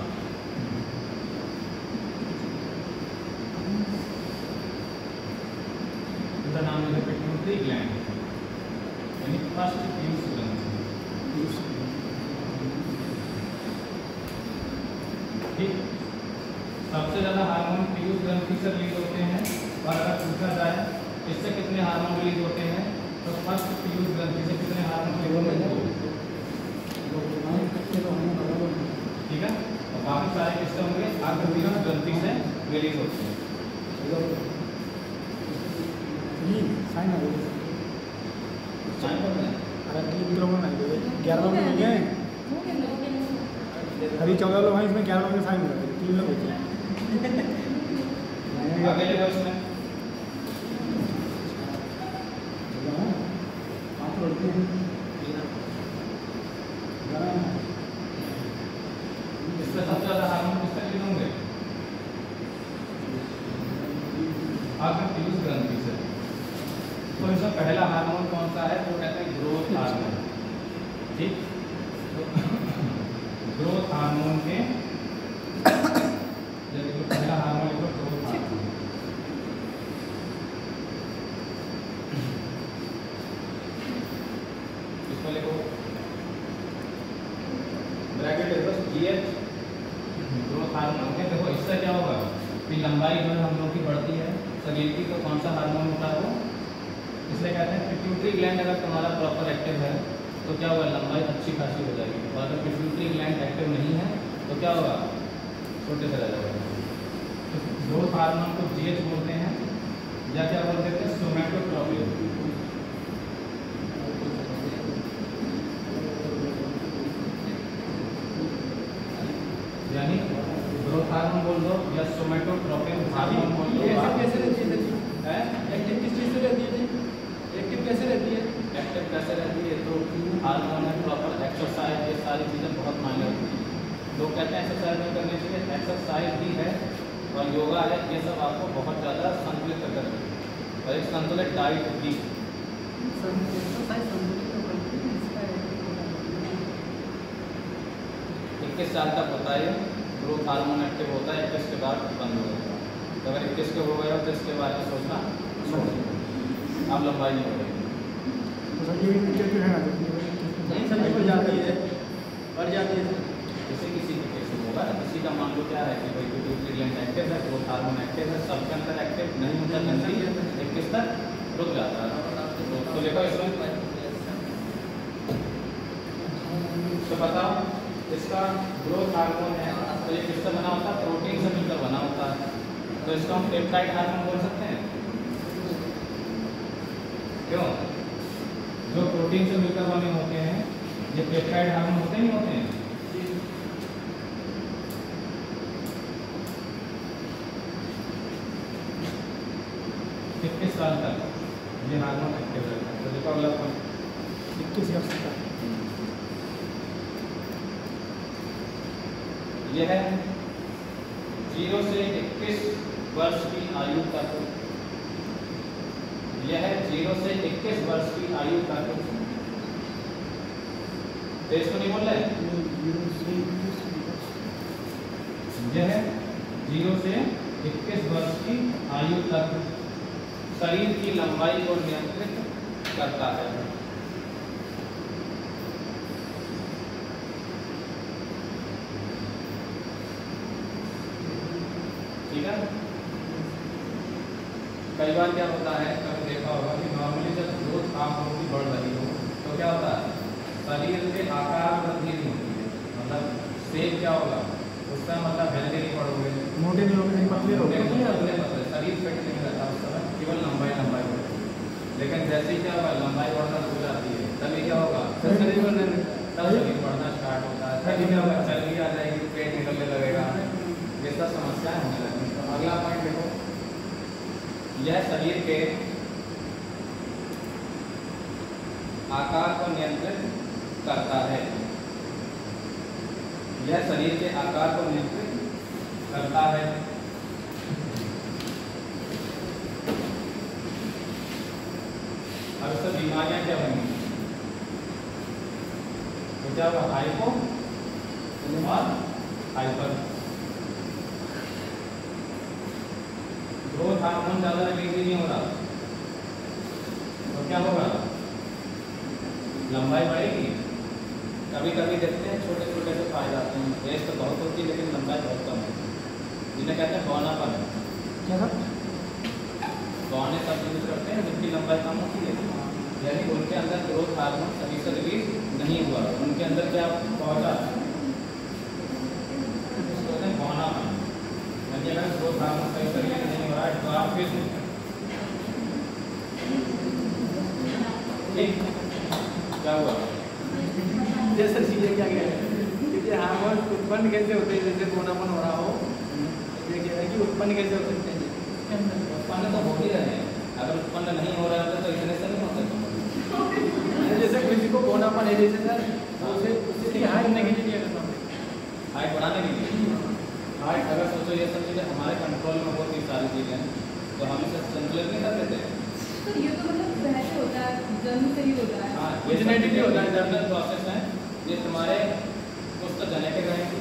इसका नाम है पिट्यूटरी ग्लैंड, यानी फर्स्ट पीयूष ग्रंथि। ठीक, सबसे ज़्यादा हार्मोन पीयूष ग्रंथि से रिलीज होते हैं। और अगर पूछा जाए इससे कितने हार्मोन रिलीज होते हैं, तो फर्स्ट पीयूष ग्रंथि से कितने हार्मोन रिलीज होते हैं? ठीक है, और बाकी सारे किससे होंगे? अग्र पीयूष ग्रंथि से रिलीज होते हैं। साइन हो गया। साइन कर दें। अरे 11 लोग नहीं हैं, हो गया अभी 14 लोग हैं, इसमें 11 लोग के साइन हो गए, 3 लोग बचे हैं। अगले वर्ष में आप लड़के हैं इससे सबसे ज़्यादा हार्मोन किससे रिलीज होंगे? अग्र पीयूष ग्रंथि से। तो इसमें पहला हार्मोन कौन सा है? वो कहते हैं ग्रोथ हार्मोन। ठीक, ग्रोथ हार्मोन के देखो पहला हार्मोन लिखो ग्रोथ हार्मोन। इसमें लिखो ब्रैकेट देखो GH, ग्रोथ हार्मोन के। देखो इससे क्या होगा कि लंबाई जो है हम लोग की बढ़ती है। शरीर की तो कौन सा हार्मोन होता है वो, इसलिए कहते हैं पिट्यूटरी ग्लैंड अगर तुम्हारा प्रॉपर एक्टिव है तो क्या होगा? लंबाई अच्छी खासी हो जाएगी। और अगर पिट्यूटरी ग्लैंड एक्टिव नहीं है तो क्या होगा? छोटे से रह जाएगा। ग्रोथ हार्मोन को GH बोलते हैं, या क्या बोलते हैं? सोमैटोट्रोपिन। यानी ग्रोथ हार्मोन बोल दो या सोमैटोट्रोपिन हार्मोन बोल दो। कैसे रहती है? एक्टिव किस चीज़ से रहती है? एक्टिव कैसे रहती है? एक्टिव कैसे रहती है? तो हार्मोन है, प्रॉपर एक्सरसाइज, ये सारी चीज़ें बहुत मायने रखती हैं। लोग कहते हैं एक्सरसाइज नहीं करनी चाहिए, एक्सरसाइज भी है और योगा है, ये सब आपको बहुत ज़्यादा संतुलित कर रही है। और एक संतुलित डाइट भी। 21 साल तक होता है ग्रोथ हार्मोन एक्टिव होता है, 21 के बाद बंद हो जाता है। तो अगर 21 के हो गए हो तो इसके बारे में सोचना छोड़ दो, आप लंबाई नहीं बढ़ेगी। नहीं समझ बढ़ जाती है, बढ़ जाती है। किसी किसी के केस में होगा, किसी का मान लो क्या है कि भाई पिट्यूटरी ग्लैंड एक्टिव है, ग्रोथ हार्मोन एक्टिव है, सबके अंदर एक्टिव नहीं होता, जल्दी 21 तक रुक जाता है। तो देखो इसमें तो बताओ इसका ग्रोथ हार्मोन है तो ये किससे बना होता है? प्रोटीन से मिलकर बना होता है। तो इसको हम पेप्टाइड हार्मोन बोल सकते हैं। क्यों? जो प्रोटीन से मिलकर बने होते हैं ये पेप्टाइड हार्मोन होते नहीं होते हैं। 21 साल तक ये हार्मोन एक्टिव रहता है। तो देखो अगला पॉइंट 21 वर्ष तक यह 0 से 21 वर्ष की आयु तक यह है 0 से 21 वर्ष की आयु तक। तेज तो नहीं बोल रहे? यह 0 से 21 वर्ष की आयु तक शरीर की लंबाई को नियंत्रित करता है। ठीक है। कई बार क्या होता है, कभी देखा होगा कि नॉर्मली जब ग्रोथ हार्मोन की बढ़ रही हो तो क्या होता है, शरीर के आकार में वृद्धि नहीं होती है। मतलब शेप क्या होगा उस समय, मतलब हेल्दी नहीं पड़ोगे, मोटे नहीं होंगे, पतले मोटे होंगे। पतले पतले, शरीर फिट नहीं रहता उस समय, केवल लंबाई लंबाई बढ़ती है। लेकिन जैसे ही क्या होगा, लंबाई बढ़ना शुरू हो जाती है, तभी क्या होगा, तब शरीर बढ़ना स्टार्ट होता है, तभी क्या होगा, चर्बी आ जाएगी, पेट निकलने लगेगा, ये सब समस्याएं होने लगती। तो अगला पॉइंट देखो, यह शरीर के आकार को नियंत्रित करता है। यह शरीर के आकार को नियंत्रित करता है। अब इससे बीमारियां क्या होंगी, तो क्या होगा, हाइपो और हाइपर। ग्रोथ हार्मोन ज्यादा रिलीज नहीं हो रहा तो क्या होगा, लंबाई बढ़ेगी। कभी कभी देखते हैं छोटे छोटे से पाए जाते हैं, एज तो बहुत होती है लेकिन लंबाई बहुत कम है, जिन्हें कहते हैं बौनापन। क्या सर? बौने सब यूज करते हैं जिनकी लंबाई कम होती है, यानी उनके अंदर ग्रोथ हार्मोन सही से रिलीज नहीं हुआ, उनके अंदर क्या पहुंचा, उसको कहते हैं बौनापन। यानी अगर ग्रोथ हार्मोन सही से रिलीज नहीं हो रहा है तो आप फिर ठीक क्या हुआ, जैसे चीजें क्या क्या है, क्योंकि हार्मोन उत्पन्न कैसे होते हैं, जैसे बौनापन हो रहा हो, ये क्या है कि उत्पन्न कैसे हो सकते हैं इसके अंदर? उत्पन्न तो हो ही रहे हैं, अगर उत्पन्न नहीं हो रहा है तो इतने से नहीं होते। जैसे किसी को बौनापन है, जैसे सर उससे हाइट करने के लिए करना पड़ेगा, हाइट बढ़ाने के लिए। हाइट अगर सोचो ये सब चीज़ें हमारे कंट्रोल में होती सारी चीज़ें, तो हम इसे संतुलित नहीं कर देते। तो ये तो मतलब पहले होता है, जन्म से ही होता है। हाँ, ये जेनेटिकली होता है, जर्नल प्रोसेस है, ये तुम्हारे कुछ तो जेनेटिक रहेंगे,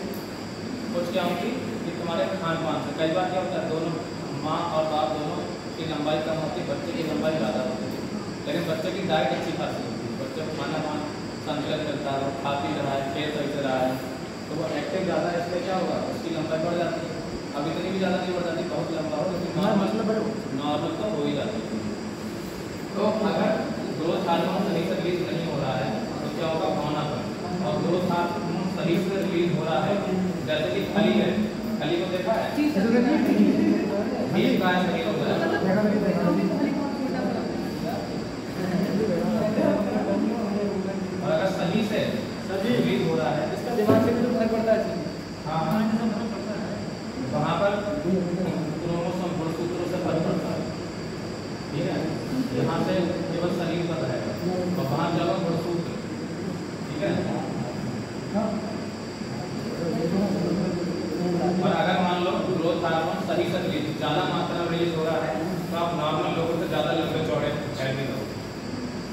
कुछ क्या होंगी कि तुम्हारे खान पान से। कई बार क्या होता है, दोनों माँ और बाप दोनों की लंबाई कम होती है, बच्चे की लंबाई ज़्यादा होती है, लेकिन बच्चे की डाइट अच्छी खासी होती है, बच्चे को खाना पान संतुलित करता है, वो खा पी रहा है, खेल सही से रहा है, तो वो एक्टिव ज़्यादा है, इसलिए क्या होगा, उसकी लंबाई बढ़ जाती है। अब इतनी भी ज़्यादा नहीं बढ़ जाती, बहुत लंबा हो, लेकिन नॉर्मल तो हो ही जाती है। तो अगर ग्रोथ हार्मोन सही से रिलीज नहीं हो रहा है तो क्या होगा, बौनापन। और ग्रोथ हार्मोन सही से रिलीज हो रहा है, जैसे कि खली है, खली को देखा है, जी सर। बीज का सही हो रहा है। और अगर सही से रिलीज हो रहा है, इसका दिमाग से भी तो फर्क पड़ता है। हाँ वहाँ पर क्रोमोसोम गुणसूत्रों से फर्क पड़ता है, ठीक है। यहाँ से केवल शरीर पर रहेगा और वहाँ जाओ गुणसूत्र, ठीक है। और अगर मान लो ग्रोथ हार्मोन सही से रिलीज, ज़्यादा मात्रा में रिलीज हो रहा है, तो आप नॉर्मल लोगों से ज़्यादा लंबे चौड़े हैवी हो,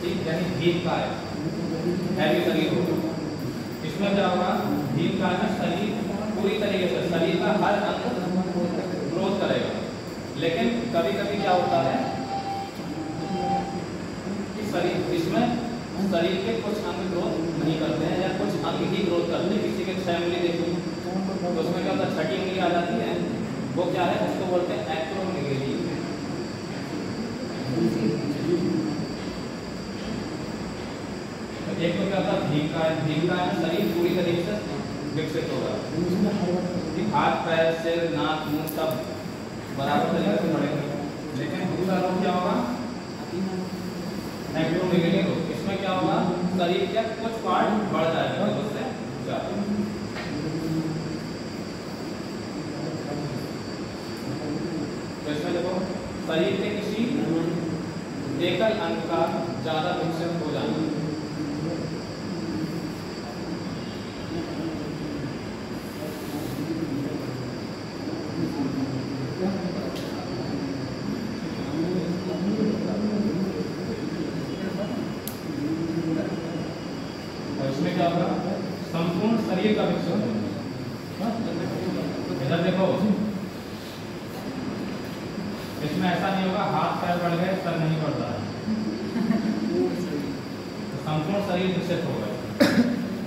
ठीक, यानी भीम का है, हैवी शरीर होगा। इसमें क्या होगा, भीम का है, शरीर पूरी तरीके से शरीर का हर अंग ग्रोथ करेगा, लेकिन कभी कभी क्या होता है कि शरीर इसमें शरीर के कुछ अंग ग्रोथ नहीं करते हैं या कुछ अंग ही ग्रोथ करते हैं। किसी के 6 उंगली देखिए तो उसमें क्या होता है, 6ठी उंगली आ जाती है, वो क्या है, उसको बोलते हैं एक्रोमीगेली। एक तो क्या होता है, भीम का शरीर पूरी तरीके से विकसित होगा, हाथ पैर सिर नाक मुंह सब बराबर तरीके से बढ़ेंगे। लेकिन दूसरा रोग क्या होगा, एक्रोमीगेली रोग। इसमें क्या होगा, शरीर के कुछ पार्ट बढ़ जाएगा, उससे ज़्यादा। तो इसमें देखो, शरीर के किसी एकल अंग का ज़्यादा विकसित हो जाना, इसमें ऐसा नहीं होगा हाथ पैर बढ़ गए सर नहीं बढ़ रहा है, तो संपूर्ण शरीर विकसित होगा,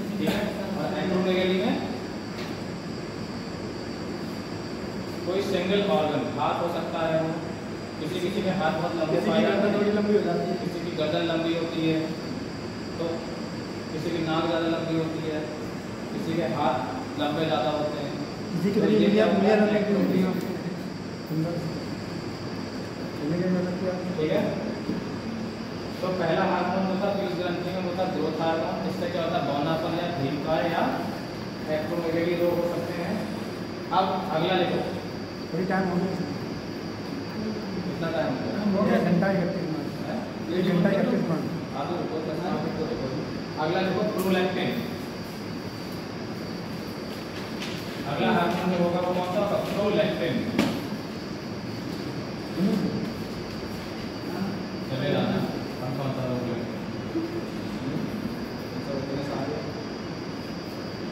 ठीक है। और एक्रोमेगाली में कोई सिंगल ऑर्गन, हाथ हो सकता है, वो किसी किसी के हाथ बहुत लंबे किसी की गर्दन थोड़ी लंबी हो जाती है, किसी की गर्दन लंबी होती है, तो किसी की नाक ज़्यादा लंबी होती है, किसी के हाथ लंबे ज़्यादा होते हैं, किसी के तो लिए ये क्या उंगलियां होता है? लंबी होती हैं। ठीक है। तो पहला हार्मोन होता है पीयूष ग्रंथि में होता है ग्रोथ हार्मोन, इससे क्या होता है बौनापन या धीमकाय या एक्रोमेगाली रोग हो सकते हैं। अब अगला लिखो, थोड़ी टाइम हो गया, कितना टाइम हो गया? हो गया घंटा 31 मिनट, 1 घंटा 31 मिनट। आगे रुको, तो देखो। अगला देखो प्रोलैक्टिन। अगला हार्मोन जो होगा वो कौन सा होगा? प्रोलैक्टिन। चले जाना हम कौन सा रोग लेंगे?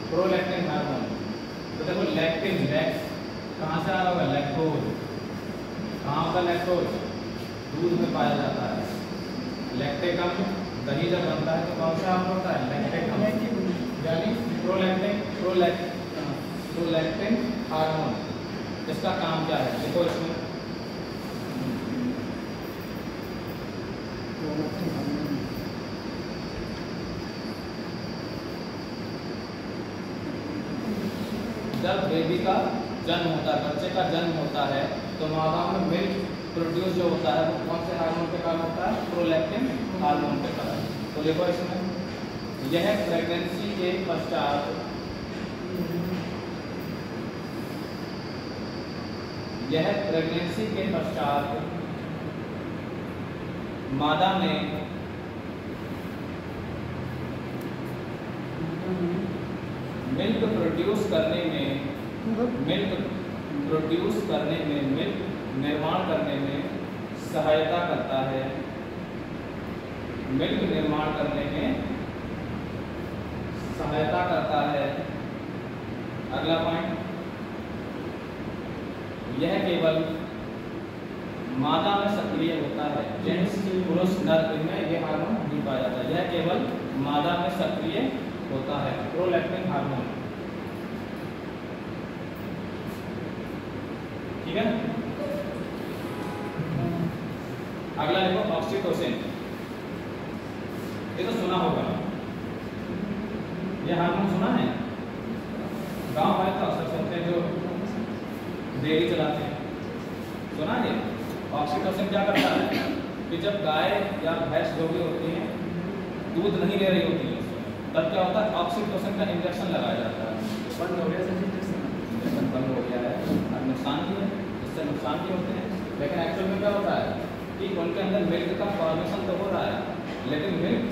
Prolactin hormone. तो देखो लैक्टिन, लैक्स कहाँ से आ रहा होगा? लैक्टोज। कहाँ होगा लैक्टोज? दूध में पाया जाता है। लैक्टिक अम्ल, दही जब बनता है तो कौन सा अम्ल होता है? लैक्टिक अम्ल, यानी प्रोलैक्टिन हार्मोन। इसका काम क्या है देखो इसमें, जब बेबी का जन्म होता है, बच्चे का जन्म होता है, तो माँ बाप में मिल्क प्रोड्यूस जो होता है वो कौन से हार्मोन के कारण होता है? प्रोलैक्टिन हार्मोन के कारण। तो देखो इसमें, यह प्रेगनेंसी के पश्चात मादा में मिल्क प्रोड्यूस करने में, मिल्क निर्माण करने में सहायता करता है, मिल्क निर्माण करने में सहायता करता है। अगला पॉइंट, यह केवल मादा में सक्रिय होता है, जेंट्स पुरुष नर में यह हार्मोन नहीं पाया जाता है, यह केवल मादा में सक्रिय होता है, प्रोलैक्टिन हार्मोन, ठीक है। अगला देखो ऑक्सीटोसिन, ये तो सुना होगा, ये हार्मोन सुना है, गांव वाले तो अक्सर सुनते हैं जो डेयरी चलाते हैं, सुना है। ऑक्सीटोसिन क्या करता है कि जब गाय या भैंस जो भी होती है दूध नहीं दे रही होती है, तब क्या होता है ऑक्सीटोसिन का इंजेक्शन लगाया जाता है। बंद हो गया सर इंजेक्शन, बंद हो गया है, अब नुकसान भी है, इससे नुकसान भी होते हैं, लेकिन एक्चुअल में क्या होता है कि उनके अंदर मिल्क का फॉर्मेशन तो हो रहा है, लेकिन मिल्क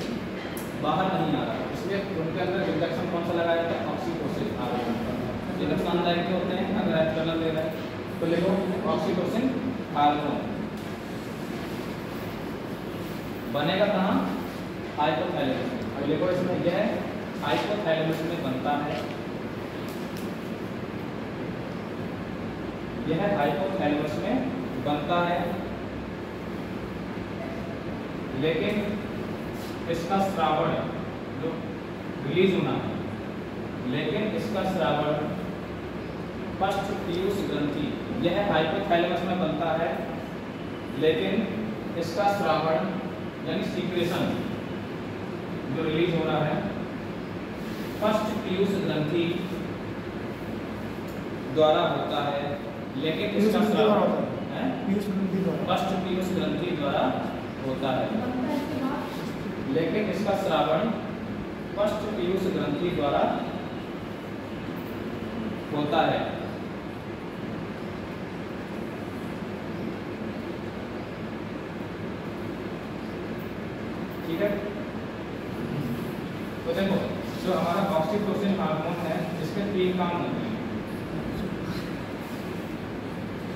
बाहर नहीं आ रहा, इसलिए उनके अंदर इंजेक्शन कौन सा लगाया जाता है? Oxytocin hormone. ये नुकसानदायक भी होते हैं अगर एक्सटर्नल दे रहे हैं। तो देखो ऑक्सीटोसिन हार्मोन बनेगा कहाँ? हाइपोथैलेमस में। अब देखो इसमें क्या है, हाइपोथैलेमस में बनता है, यह हाइपोथैलेमस में बनता है, लेकिन इसका स्रावण जो रिलीज होना है, लेकिन इसका स्रावण पश्च पीयूष ग्रंथि, यह हाइपोथैलेमस में बनता है, लेकिन इसका स्रावण यानी सीक्रेशन जो रिलीज हो रहा है पश्च पीयूष ग्रंथि द्वारा होता है, लेकिन इसका स्रावण पश्च पीयूष ग्रंथि द्वारा होता है, लेकिन इसका स्रावण पश्च पीयूष ग्रंथि द्वारा होता है। ठीक है, तो देखो जो हमारा ऑक्सीटोसिन हार्मोन है इसके 3 काम होते हैं।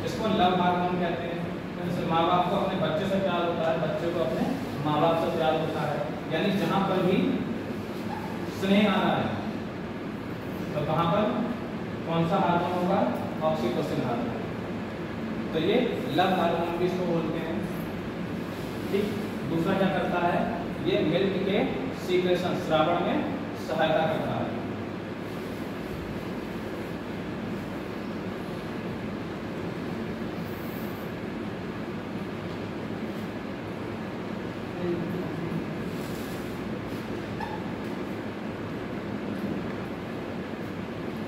इसको लव हार्मोन कहते हैं, जैसे माँ बाप को अपने बच्चे से प्यार होता है, बच्चे को अपने माँ बाप से प्यार होता है, यानी जहाँ पर भी स्नेह आ रहा है तो कहाँ पर कौन सा हार्मोन होगा? Oxytocin hormone. तो ये लव हार्मोन भी इसको बोलते हैं। ठीक, दूसरा क्या करता है, ये मिल्क के सीक्रेशन श्रावण में सहायता करता है।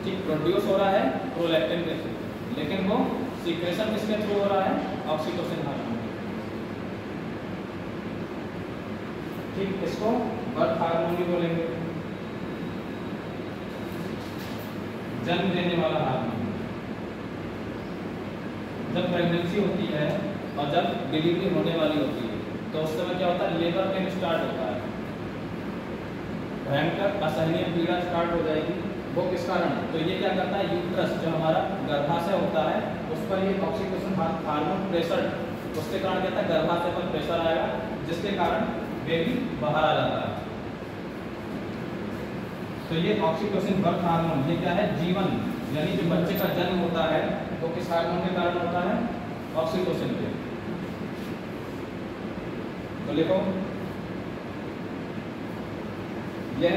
ठीक, प्रोड्यूस हो रहा है प्रोलैक्टिन के थ्रू, लेकिन वो सीक्रेशन किसके थ्रू हो रहा है, ऑक्सीटोसिन हार्मोन। ठीक, इसको बर्थ हार्मोन भी बोलेंगे, जन्म देने वाला हार्मोन। जब प्रेगनेंसी होती है और जब डिलीवरी होने वाली होती है तो उस समय क्या होता है, लेबर पेन स्टार्ट होता है, भयंकर असहनीय पीड़ा स्टार्ट हो जाएगी। वो किस कारण, तो ये क्या करता है, यूट्रस जो हमारा गर्भाशय होता है उस पर ये ऑक्सीटोसिन हार्मोन प्रेशर, उसके कारण क्या होता है, गर्भाशय पर प्रेशर आएगा जिसके कारण बेबी बाहर आ जाता है। तो ये ऑक्सीटोसिन बर्थ हार्मोन ये क्या है, जीवन यानी जो बच्चे का जन्म होता है वो किस हार्मोन के कारण होता है, ऑक्सीटोसिन के। तो लिखो, यह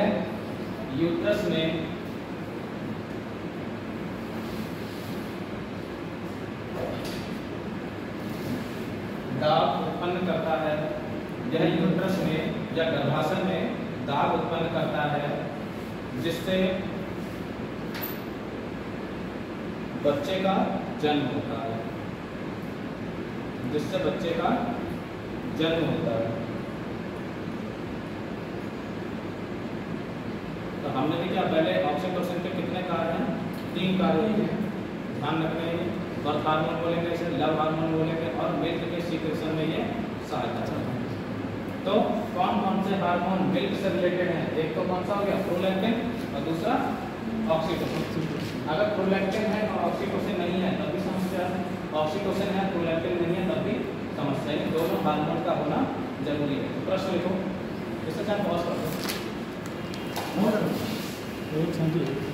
यूट्रस में दाब उत्पन्न करता है, यह यूट्रस में या गर्भाशय में दाब उत्पन्न करता है जिससे बच्चे का जन्म होता है, जिससे बच्चे का जन्म होता है। तो हमने भी क्या, पहले ऑक्सीटोसिन के कितने कार्य हैं, 3 कार्य हैं, ध्यान रखने हैं। बर्थ हार्मोन बोलेंगे, इसे लव हार्मोन बोलेंगे, और मिल्क के सीक्रेशन में ये सहायता है। तो कौन कौन से हार्मोन मिल्क से रिलेटेड हैं, एक तो कौन सा हो गया, प्रोलैक्टिन, और दूसरा ऑक्सीटोसिन। अगर प्रोलैक्टिन है और ऑक्सीटोसिन नहीं है तब भी समस्या है, ऑक्सीटोसिन है प्रोलैक्टिन नहीं है तब भी समस्या है। दोनों हार्मोन का होना जरूरी है। प्रश्न लिखो, इससे चाहे पॉज कर दो। एक सेकंड।